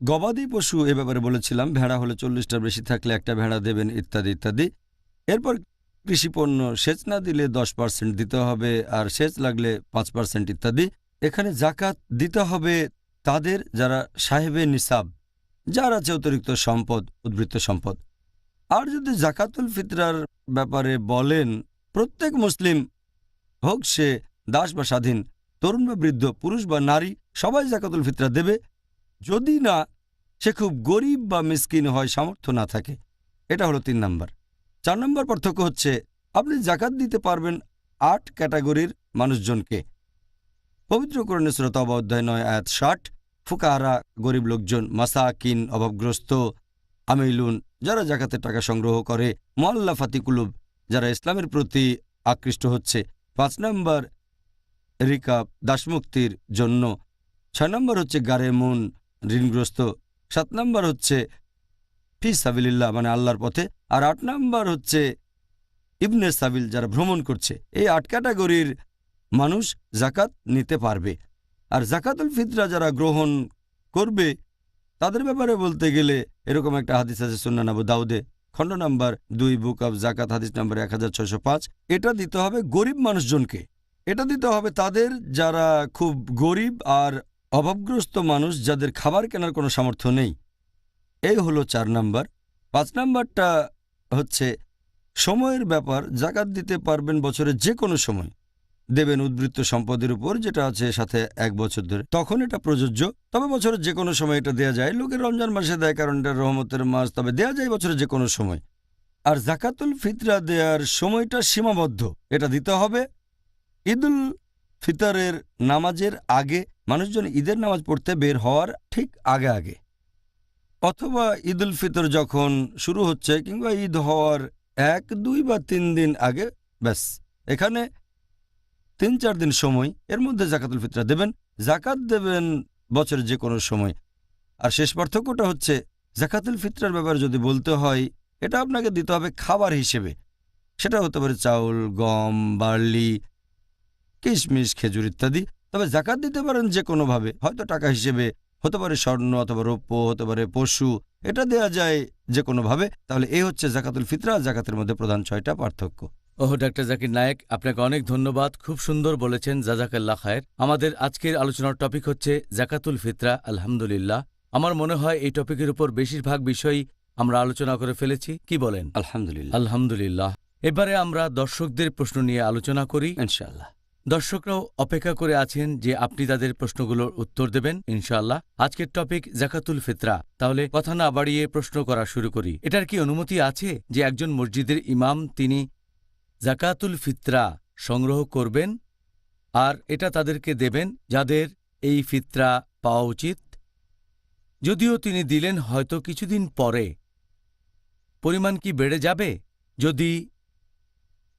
গবাদি পশু, এ ব্যাপারে বলেছিলাম, ভেড়া হলে 40টার বেশি থাকলে একটা ভেড়া দেবেন, ইত্যাদি ইত্যাদি। এরপর কৃষিপণ্য, সেচ না দিলে 10% দিতে হবে, আর সেচ লাগলে 5% ইত্যাদি। এখানে জাকাত দিতে হবে তাদের যারা সাহেবে নিসাব, যার আছে অতিরিক্ত সম্পদ, উদ্বৃত্ত সম্পদ। আর যদি জাকাতুল ফিতরার ব্যাপারে বলেন, প্রত্যেক মুসলিম হোক সে দাস বা স্বাধীন, তরুণ বা বৃদ্ধ, পুরুষ বা নারী, সবাই জাকাতুল ফিতরা দেবে, যদি না সে খুব গরিব বা মিসকিন হয়, সামর্থ্য না থাকে। এটা হলো 3 নম্বর। 4 নম্বর পার্থক্য হচ্ছে আপনি জাকাত দিতে পারবেন 8 ক্যাটাগরির মানুষজনকে। পবিত্র কোরআনে সূরা তাওবা অধ্যায় 9 আয়াত 60, ফুকাহারা গরিব লোকজন, মাসাকিন অভাবগ্রস্ত, আমিলুন যারা জাকাতের টাকা সংগ্রহ করে, মুআল্লাফাতি কুলুব যারা ইসলামের প্রতি আকৃষ্ট হচ্ছে। 5 নম্বর রিকাব দাসমুক্তির জন্য। 6 নম্বর হচ্ছে গারেমুন ঋণগ্রস্ত। 7 নম্বর হচ্ছে ফি সাবিলিল্লাহ মানে আল্লাহর পথে। আর 8 নম্বর হচ্ছে ইবনে সাবিল যারা ভ্রমণ করছে। এই 8 ক্যাটাগরির মানুষ জাকাত নিতে পারবে। আর জাকাতুল ফিতরা যারা গ্রহণ করবে তাদের ব্যাপারে বলতে গেলে এরকম একটা হাদিস আছে সুনান আবু দাউদে, খণ্ড নাম্বার 2, বুক অব জাকাত, হাদিস নাম্বার 1605। এটা দিতে হবে গরিব মানুষজনকে। এটা দিতে হবে তাদের যারা খুব গরিব আর অভাবগ্রস্ত মানুষ, যাদের খাবার কেনার কোনো সামর্থ্য নেই। এই হলো 4 নাম্বার। 5 নাম্বারটা হচ্ছে সময়ের ব্যাপার। জাকাত দিতে পারবেন বছরের যে কোনো সময়, দেবেন উদ্বৃত্ত সম্পদের উপর যেটা আছে সাথে 1 বছর ধরে, তখন এটা প্রযোজ্য। তবে বছরের যে কোনো সময় এটা দেয়া যায়। লোকের রমজান মাসে দেয় কারণ এটা রহমতের মাস, তবে দেয়া যায় বছরের যে কোনো সময়। আর জাকাতুল ফিতরা দেওয়ার সময়টা সীমাবদ্ধ। এটা দিতে হবে ঈদুল ফিতরের নামাজের আগে, মানুষজন ঈদের নামাজ পড়তে বের হওয়ার ঠিক আগে আগে, অথবা ঈদুল ফিতর যখন শুরু হচ্ছে কিংবা ঈদ হওয়ার 1, 2 বা 3 দিন আগে। ব্যাস, এখানে 3-4 দিন সময়, এর মধ্যে জাকাতুল ফিতরা দেবেন। জাকাত দেবেন বছরের যে কোনো সময়। আর শেষ পার্থক্যটা হচ্ছে জাকাতুল ফিতরার ব্যাপারে যদি বলতে হয়, এটা আপনাকে দিতে হবে খাবার হিসেবে। সেটা হতে পারে চাউল, গম, বার্লি, কিশমিশ, খেজুর ইত্যাদি। তবে জাকাত দিতে পারেন যে কোনোভাবে, হয়তো টাকা হিসেবে, হতে পারে স্বর্ণ অথবা রৌপ্য, হতে পারে পশু, এটা দেয়া যায় যে কোনোভাবে। তাহলে এই হচ্ছে জাকাতুল ফিতরা আর জাকাতের মধ্যে প্রধান 6টা পার্থক্য। ওহ, ডাক্তার জাকির নায়েক, আপনাকে অনেক ধন্যবাদ। খুব সুন্দর বলেছেন, জাজাকাল্লাহ খায়ের। আমাদের আজকের আলোচনার টপিক হচ্ছে জাকাতুল ফিতরা। আলহামদুলিল্লাহ, আমার মনে হয় এই টপিকের উপর বেশিরভাগ বিষয়ই আমরা আলোচনা করে ফেলেছি। কি বলেন? আলহামদুলিল্লাহ। আলহামদুলিল্লাহ। এবারে আমরা দর্শকদের প্রশ্ন নিয়ে আলোচনা করি। ইনশাআল্লাহ। দর্শকরাও অপেক্ষা করে আছেন যে আপনি তাদের প্রশ্নগুলোর উত্তর দেবেন ইনশাআল্লাহ। আজকের টপিক জাকাতুল ফিতরা। তাহলে কথা না বাড়িয়ে প্রশ্ন করা শুরু করি। এটার কি অনুমতি আছে যে একজন মসজিদের ইমাম তিনি জাকাতুল ফিতরা সংগ্রহ করবেন আর এটা তাদেরকে দেবেন যাদের এই ফিতরা পাওয়া উচিত? যদিও তিনি দিলেন হয়তো কিছুদিন পরে, পরিমাণ কি বেড়ে যাবে যদি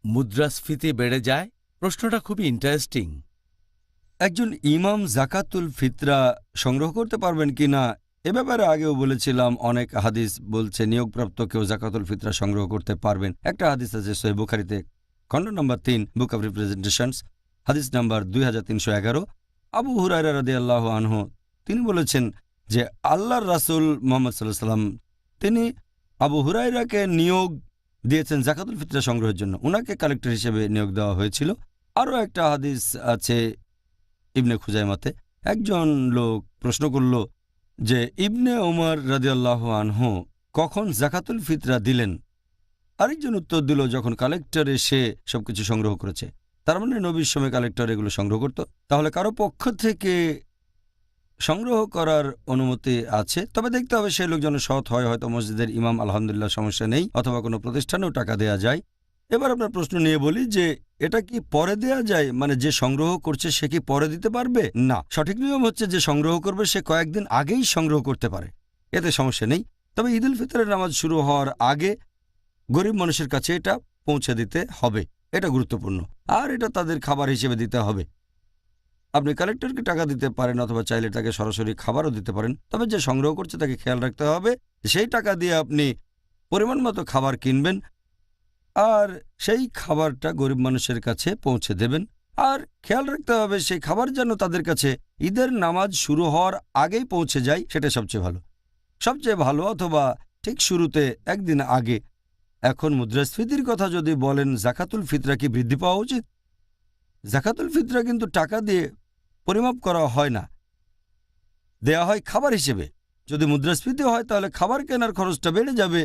মুদ্রাস্ফীতি বেড়ে যায়? প্রশ্নটা খুবই ইন্টারেস্টিং। একজন ইমাম জাকাতুল ফিতরা সংগ্রহ করতে পারবেন কিনা এ ব্যাপারে আগেও বলেছিলাম। অনেক হাদিস বলছে নিয়োগপ্রাপ্ত কেউ জাকাতুল ফিতরা সংগ্রহ করতে পারবেন। একটা হাদিস আছে সহিহ বুখারীতে, খণ্ড নম্বর 3, বুক অব রিপ্রেজেন্টেশনস, হাদিস নাম্বার 2311। আবু হুরায়রা রাদিয়াল্লাহু আনহু তিনি বলেছেন যে আল্লাহর রাসূল মুহাম্মদ সাল্লাল্লাহু আলাইহি ওয়াসাল্লাম তিনি আবু হুরায়রাকে নিয়োগ দিয়েছেন জাকাতুল ফিতরা সংগ্রহের জন্য। উনাকে কালেক্টর হিসেবে নিয়োগ দেওয়া হয়েছিল। আরও একটা হাদিস আছে ইবনে খুজাইমাতে। একজন লোক প্রশ্ন করল যে ইবনে ওমর রাদিয়াল্লাহু আনহু কখন জাকাতুল ফিতরা দিলেন? আরেকজন উত্তর দিল যখন কালেক্টর এসে সবকিছু সংগ্রহ করেছে। তার মানে নবীর সময় কালেক্টর এগুলো সংগ্রহ করত। তাহলে কারো পক্ষ থেকে সংগ্রহ করার অনুমতি আছে, তবে দেখতে হবে সেই লোক যেন সৎ হয়। হয়তো মসজিদের ইমাম, আলহামদুলিল্লাহ সমস্যা নেই, অথবা কোনো প্রতিষ্ঠানেও টাকা দেয়া যায়। এবার আপনার প্রশ্ন নিয়ে বলি যে এটা কি পরে দেয়া যায়, মানে যে সংগ্রহ করছে সে কি পরে দিতে পারবে? না, সঠিক নিয়ম হচ্ছে যে সংগ্রহ করবে সে কয়েকদিন আগেই সংগ্রহ করতে পারে, এতে সমস্যা নেই। তবে ঈদ উল ফিতরের নামাজ শুরু হওয়ার আগে গরিব মানুষের কাছে এটা পৌঁছে দিতে হবে। এটা গুরুত্বপূর্ণ। আর এটা তাদের খাবার হিসেবে দিতে হবে। আপনি কালেক্টরকে টাকা দিতে পারেন অথবা চাইলে তাকে সরাসরি খাবারও দিতে পারেন। তবে যে সংগ্রহ করছে তাকে খেয়াল রাখতে হবে সেই টাকা দিয়ে আপনি পরিমাণ মতো খাবার কিনবেন আর সেই খাবারটা গরিব মানুষের কাছে পৌঁছে দেবেন। আর খেয়াল রাখতে হবে সেই খাবার যেন তাদের কাছে ঈদের নামাজ শুরু হওয়ার আগেই পৌঁছে যায়, সেটা সবচেয়ে ভালো অথবা ঠিক শুরুতে একদিন আগে। এখন মুদ্রাস্ফীতির কথা যদি বলেন, জাকাতুল ফিতরা কি বৃদ্ধি পাওয়া উচিত? জাকাতুল ফিতরা কিন্তু টাকা দিয়ে পরিমাপ করা হয় না, দেয়া হয় খাবার হিসেবে। যদি মুদ্রাস্ফীতি হয় তাহলে খাবার কেনার খরচটা বেড়ে যাবে,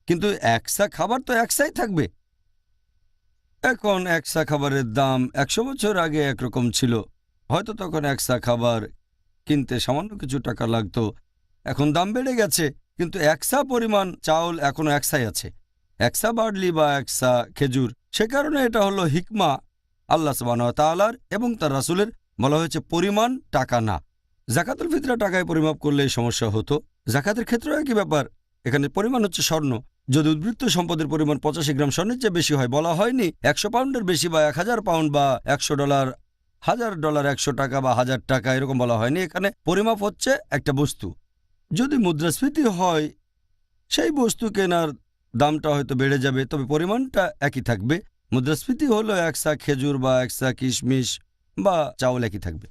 কিন্তু একসা খাবার তো একসাই থাকবে। এখন একসা খাবারের দাম 100 বছর আগে একরকম ছিল। হয়তো তখন একসা খাবার কিনতে সামান্য কিছু টাকা লাগতো, এখন দাম বেড়ে গেছে, কিন্তু একসা পরিমাণ চাউল এখনো একসাই আছে। একসা বার্লি বা একসা খেজুর। সে কারণে এটা হলো হিকমা আল্লাহ সুবহানাহু ওয়া তাআলার এবং তার রাসূলের। বলা হয়েছে পরিমাণ, টাকা না। জাকাতুল ফিতরা টাকায় পরিমাপ করলে সমস্যা হতো। জাকাতের ক্ষেত্রেও একই ব্যাপার। এখানে পরিমাণ হচ্ছে স্বর্ণ। যদি উদ্বৃত্ত সম্পদের পরিমাণ 85 গ্রাম স্বর্ণের চেয়ে বেশি হয়, বলা হয়নি 100 পাউন্ডের বেশি বা 1000 পাউন্ড বা $100, $1000, 100 টাকা বা 1000 টাকা, এরকম বলা হয়নি। এখানে পরিমাপ হচ্ছে একটা বস্তু। যদি মুদ্রাস্ফীতি হয় সেই বস্তু কেনার দামটা হয়তো বেড়ে যাবে, তবে পরিমাণটা একই থাকবে। মুদ্রাস্ফীতি হলো একসা খেজুর বা একসা কিশমিশ বা চাউল একই থাকবে।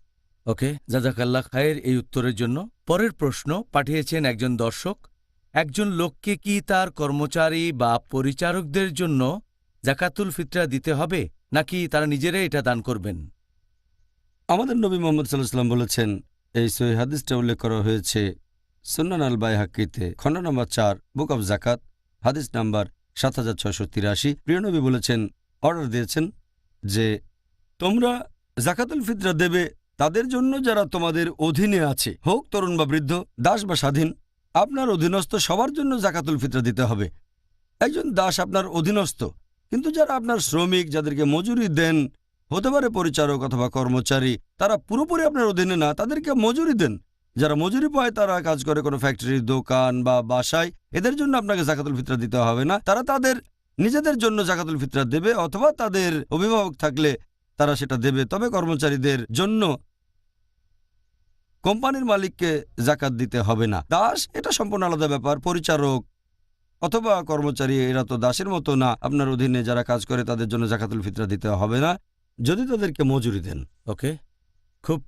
ওকে, জাজাকাল্লাহ খায়ের এই উত্তরের জন্য। পরের প্রশ্ন পাঠিয়েছেন একজন দর্শক। একজন লোককে কি তার কর্মচারী বা পরিচারকদের জন্য জাকাতুল ফিতরা দিতে হবে, নাকি তারা নিজেরাই এটা দান করবেন? আমাদের নবী মুহাম্মদ সাল্লাল্লাহু আলাইহি ওয়াসাল্লাম বলেছেন, এই সহিহ হাদিসটা উল্লেখ করা হয়েছে সুনান আল বাইহাকিতে, খণ্ড নম্বর 4, বুক অব জাকাত, হাদিস নাম্বার 7683। প্রিয় নবী বলেছেন, অর্ডার দিয়েছেন যে তোমরা জাকাতুল ফিতরা দেবে তাদের জন্য যারা তোমাদের অধীনে আছে, হোক তরুণ বা বৃদ্ধ, দাস বা স্বাধীন। আপনার অধীনস্থ সবার জন্য জাকাতুল ফিতরা দিতে হবে। একজন দাস আপনার অধীনস্থ, কিন্তু যারা আপনার শ্রমিক, যাদেরকে মজুরি দেন, হতে পারে পরিচারক অথবা কর্মচারী, তারা পুরোপুরি আপনার অধীনে না, তাদেরকে মজুরি দেন। যারা মজুরি পায় তারা কাজ করে কোনো ফ্যাক্টরি, দোকান বা বাসায়, এদের জন্য আপনাকে জাকাতুল ফিতরা দিতে হবে না। তারা তাদের নিজেদের জন্য জাকাতুল ফিতরা দেবে অথবা তাদের অভিভাবক থাকলে তারা সেটা দেবে। তবে কর্মচারীদের জন্য কোম্পানির মালিককে জাকাত দিতে হবে না। দাস এটা সম্পূর্ণ আলাদা ব্যাপার। পরিচারক অথবা কর্মচারী এরা তো দাসের মতো না, আপনার অধীনে যারা কাজ করে তাদের জন্য জাকাতুল ফিতরা দিতে হবে না, যদি তাদেরকে মজুরি দেন। ওকে, খুব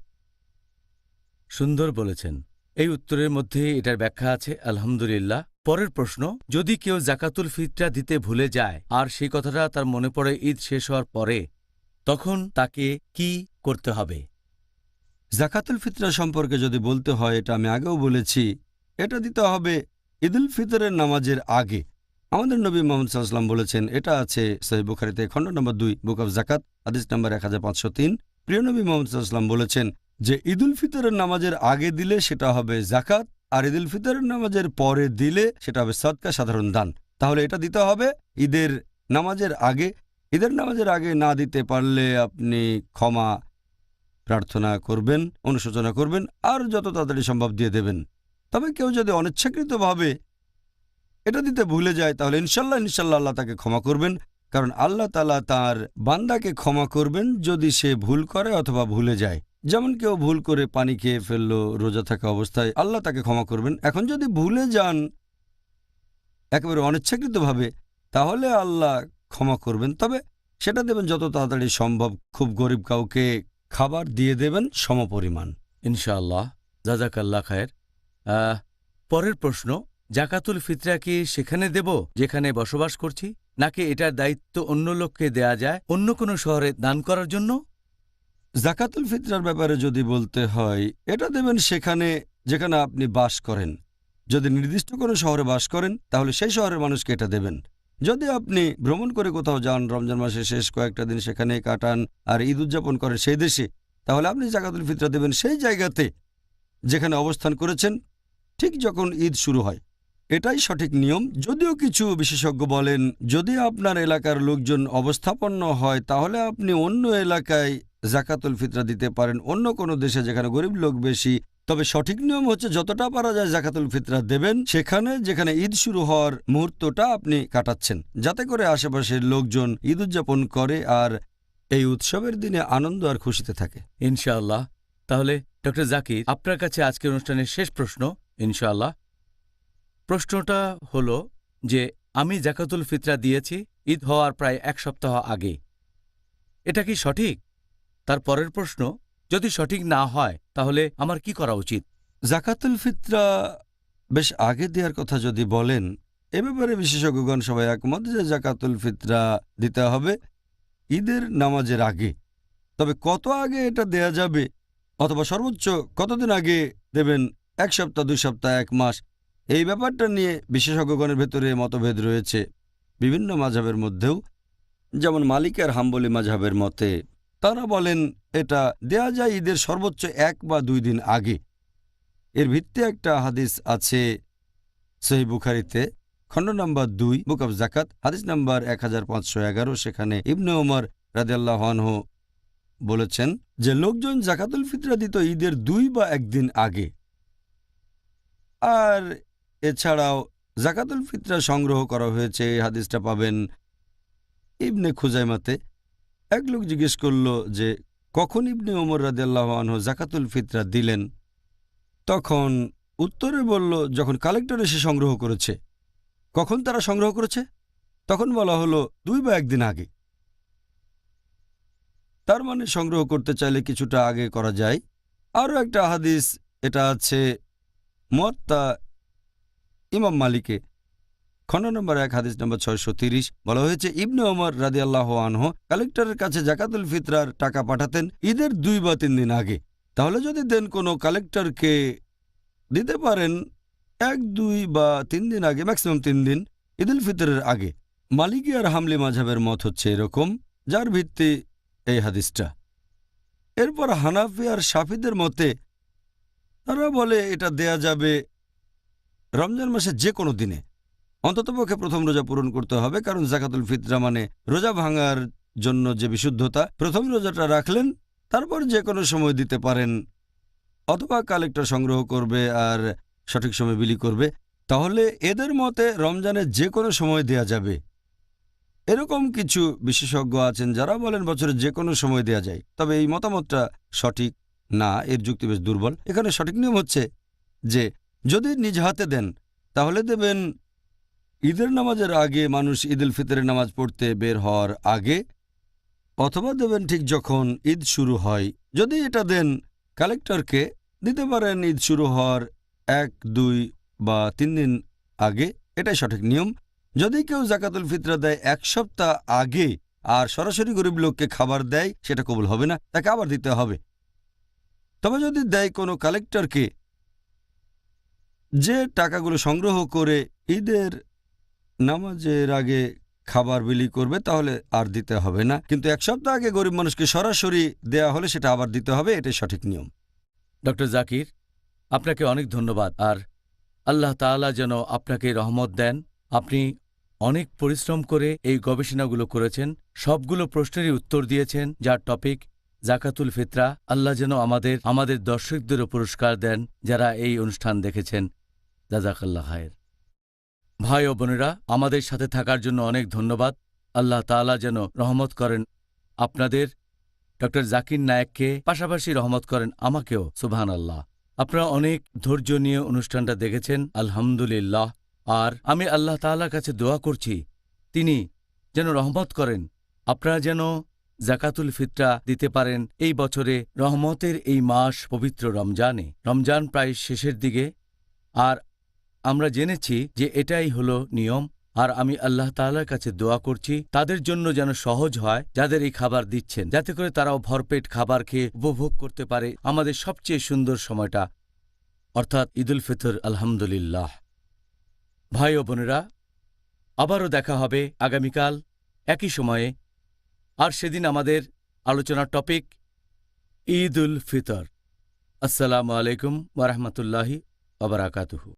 সুন্দর বলেছেন। এই উত্তরের মধ্যে এটার ব্যাখ্যা আছে, আলহামদুলিল্লাহ। পরের প্রশ্ন, যদি কেউ জাকাতুল ফিতরা দিতে ভুলে যায় আর সেই কথাটা তার মনে পড়ে ঈদ শেষ হওয়ার পরে, তখন তাকে কি করতে হবে? জাকাতুল ফিতরা সম্পর্কে যদি বলতে হয়, এটা আমি আগেও বলেছি, এটা দিতে হবে ঈদুল ফিতরের নামাজের আগে। আমাদের নবী মুহাম্মদ সাল্লাল্লাহু আলাইহি ওয়াসাল্লাম বলেছেন, এটা আছে সহিহ বুখারীতে, খণ্ড নম্বর 2, বুক অব জাকাত, হাদিস নাম্বার 1503। প্রিয় নবী মুহাম্মদ সাল্লাল্লাহু আলাইহি ওয়াসাল্লাম বলেছেন যে ঈদুল ফিতরের নামাজের আগে দিলে সেটা হবে জাকাত, আর ঈদুল ফিতরের নামাজের পরে দিলে সেটা হবে সদকা, সাধারণ দান। তাহলে এটা দিতে হবে ঈদের নামাজের আগে। ঈদের নামাজের আগে না দিতে পারলে আপনি ক্ষমা প্রার্থনা করবেন, অনুশোচনা করবেন, আর যত তাড়াতাড়ি সম্ভব দিয়ে দেবেন। তবে কেউ যদি অনিচ্ছাকৃতভাবে এটা দিতে ভুলে যায় তাহলে ইনশাল্লাহ আল্লাহ তাকে ক্ষমা করবেন, কারণ আল্লাহ তাআলা তার বান্দাকে ক্ষমা করবেন যদি সে ভুল করে অথবা ভুলে যায়। যেমন কেউ ভুল করে পানি খেয়ে ফেললো রোজা থাকা অবস্থায়, আল্লাহ তাকে ক্ষমা করবেন। এখন যদি ভুলে যান একেবারে অনিচ্ছাকৃতভাবে, তাহলে আল্লাহ ক্ষমা করবেন, তবে সেটা দেবেন যত তাড়াতাড়ি সম্ভব। খুব গরিব কাউকে খাবার দিয়ে দেবেন সমপরিমাণ, ইনশাআল্লাহ। জাজাকাল্লাহ খায়ের। পরের প্রশ্ন, জাকাতুল ফিতরা কি সেখানে দেব যেখানে বসবাস করছি, নাকি এটার দায়িত্ব অন্য লোককে দেয়া যায় অন্য কোনো শহরে দান করার জন্য? জাকাতুল ফিতরার ব্যাপারে যদি বলতে হয়, এটা দেবেন সেখানে যেখানে আপনি বাস করেন। যদি নির্দিষ্ট কোনো শহরে বাস করেন তাহলে সেই শহরের মানুষকে এটা দেবেন। যদি আপনি ভ্রমণ করে কোথাও যান, রমজান মাসে শেষ কয়েকটা দিন সেখানে কাটান আর ঈদ উদযাপন করেন সেই দেশে, তাহলে আপনি জাকাতুল ফিতরা দেবেন সেই জায়গাতে যেখানে অবস্থান করেছেন ঠিক যখন ঈদ শুরু হয়। এটাই সঠিক নিয়ম। যদিও কিছু বিশেষজ্ঞ বলেন যদি আপনার এলাকার লোকজন অবস্থাপন্ন হয় তাহলে আপনি অন্য এলাকায় জাকাতুল ফিতরা দিতে পারেন, অন্য কোনো দেশে যেখানে গরিব লোক বেশি, তবে সঠিক নিয়ম হচ্ছে যতটা পারা যায় জাকাতুল ফিতরা দেবেন সেখানে যেখানে ঈদ শুরু হওয়ার মুহূর্তটা আপনি কাটাচ্ছেন, যাতে করে আশেপাশের লোকজন ঈদ উদযাপন করে আর এই উৎসবের দিনে আনন্দ আর খুশিতে থাকে। ইনশাআল্লাহ। তাহলে ডক্টর জাকির, আপনার কাছে আজকের অনুষ্ঠানের শেষ প্রশ্ন ইনশাআল্লাহ। প্রশ্নটা হলো যে আমি জাকাতুল ফিতরা দিয়েছি ঈদ হওয়ার প্রায় 1 সপ্তাহ আগে, এটা কি সঠিক? তার পরের প্রশ্ন, যদি সঠিক না হয় তাহলে আমার কি করা উচিত? জাকাতুল ফিতরা বেশ আগে দেওয়ার কথা যদি বলেন, এ ব্যাপারে বিশেষজ্ঞগণ সবাই একমত যে জাকাতুল ফিতরা দিতে হবে ঈদের নামাজের আগে। তবে কত আগে এটা দেয়া যাবে অথবা সর্বোচ্চ কতদিন আগে দেবেন, 1 সপ্তাহ, 2 সপ্তাহ, 1 মাস, এই ব্যাপারটা নিয়ে বিশেষজ্ঞগণের ভেতরে মতভেদ রয়েছে বিভিন্ন মাযহাবের মধ্যেও। যেমন মালিক আর হাম্বলি মাযহাবের মতে তারা বলেন এটা দেয়া যায় ঈদের সর্বোচ্চ 1 বা 2 দিন আগে। এর ভিত্তিতে একটা হাদিস আছে সহিহ বুখারীতে, খণ্ড নম্বর 2, বুক অব জাকাত, হাদিস নম্বর 1511। সেখানে ইবনে ওমর রাদিয়াল্লাহু আনহু বলেছেন যে লোকজন জাকাতুল ফিতরা দিত ঈদের 2 বা 1 দিন আগে। আর এছাড়াও জাকাতুল ফিতরা সংগ্রহ করা হয়েছে, এই হাদিসটা পাবেন ইবনে খুজাইমাতে। এক লোক জিজ্ঞেস করল যে কখন ইবনে ওমর রাদিয়াল্লাহু আনহু জাকাতুল ফিতরা দিলেন, তখন উত্তরে বলল যখন কালেক্টর এসে সংগ্রহ করেছে। কখন তারা সংগ্রহ করেছে? তখন বলা হলো 2 বা 1 দিন আগে। তার মানে সংগ্রহ করতে চাইলে কিছুটা আগে করা যায়। আরও একটা হাদিস, এটা আছে মুয়াত্তা ইমাম মালিকে, খণ্ড নম্বর 1, হাদিস নম্বর 630। বলা হয়েছে ইবনে ওমর রাদিয়াল্লাহু আনহু কালেক্টরের কাছে জাকাতুল ফিতরার টাকা পাঠাতেন ঈদের 2 বা 3 দিন আগে। তাহলে যদি দেন কোনো কালেক্টরকে দিতে পারেন 1, 2 বা 3 দিন আগে, ম্যাক্সিমাম 3 দিন ঈদুল ফিতরের আগে। মালিকি আর হামলি মাযহাবের মত হচ্ছে এরকম, যার ভিত্তি এই হাদিসটা। এরপর হানাফি আর শাফিদের মতে তারা বলে এটা দেয়া যাবে রমজান মাসে যে কোনো দিনে, অন্ততপক্ষে প্রথম রোজা পূরণ করতে হবে, কারণ জাকাতুল ফিতরা মানে রোজা ভাঙার জন্য যে বিশুদ্ধতা। প্রথম রোজাটা রাখলেন, তারপর যে কোনো সময় দিতে পারেন, অথবা কালেক্টর সংগ্রহ করবে আর সঠিক সময় বিলি করবে। তাহলে এদের মতে রমজানের যে কোনো সময় দেয়া যাবে। এরকম কিছু বিশেষজ্ঞ আছেন যারা বলেন বছরের যে কোনো সময় দেয়া যায়। তবে এই মতামতটা সঠিক না, এর যুক্তি বেশ দুর্বল। এখানে সঠিক নিয়ম হচ্ছে যে যদি নিজ হাতে দেন তাহলে দেবেন ঈদের নামাজের আগে, মানুষ ঈদুল ফিতরের নামাজ পড়তে বের হওয়ার আগে, অথবা দেবেন ঠিক যখন ঈদ শুরু হয়। যদি এটা দেন কালেক্টরকে, দিতে পারেন ঈদ শুরু হওয়ার 1, 2 বা 3 দিন আগে, এটাই সঠিক নিয়ম। যদি কেউ জাকাতুল ফিতরা দেয় 1 সপ্তাহ আগে আর সরাসরি গরিব লোককে খাবার দেয়, সেটা কবুল হবে না, তাকে আবার দিতে হবে। তবে যদি দেয় কোনো কালেক্টরকে যে টাকাগুলো সংগ্রহ করে ঈদের নামাজের আগে খাবার বিলি করবে, তাহলে আর দিতে হবে না। কিন্তু 1 সপ্তাহ আগে গরিব মানুষকে সরাসরি দেয়া হলে সেটা আবার দিতে হবে, এটাই সঠিক নিয়ম। ডক্টর জাকির, আপনাকে অনেক ধন্যবাদ। আর আল্লাহ তাআলা যেন আপনাকে রহমত দেন। আপনি অনেক পরিশ্রম করে এই গবেষণাগুলো করেছেন, সবগুলো প্রশ্নেরই উত্তর দিয়েছেন, যার টপিক জাকাতুল ফিতরা। আল্লাহ যেন আমাদের দর্শকদেরও পুরস্কার দেন যারা এই অনুষ্ঠান দেখেছেন। জাযাকাল্লাহ খায়ের। ভাই ও বোনেরা, আমাদের সাথে থাকার জন্য অনেক ধন্যবাদ। আল্লাহ তাআলা যেন রহমত করেন আপনাদের, ডক্টর জাকির নায়েককে, পাশাপাশি রহমত করেন আমাকেও। সুবহানাল্লাহ। আপনারা অনেক ধৈর্য নিয়ে অনুষ্ঠানটা দেখেছেন, আলহামদুলিল্লাহ। আর আমি আল্লাহ তাআলার কাছে দোয়া করছি তিনি যেন রহমত করেন, আপনারা যেন জাকাতুল ফিতরা দিতে পারেন এই বছরে রহমতের এই মাস পবিত্র রমজানে। রমজান প্রায় শেষের দিকে, আর আমরা জেনেছি যে এটাই হলো নিয়ম। আর আমি আল্লাহ তাআলার কাছে দোয়া করছি তাদের জন্য যেন সহজ হয় যাদের এই খাবার দিচ্ছেন, যাতে করে তারাও ভরপেট খাবার খেয়ে উপভোগ করতে পারে আমাদের সবচেয়ে সুন্দর সময়টা, অর্থাৎ ঈদুল ফিতর। আলহামদুলিল্লাহ। ভাই ও বোনেরা, আবারও দেখা হবে আগামীকাল একই সময়ে। আর সেদিন আমাদের আলোচনার টপিক ঈদুল ফিতর। আসসালামু আলাইকুম ওয়া রাহমাতুল্লাহি ওয়া বারাকাতুহু।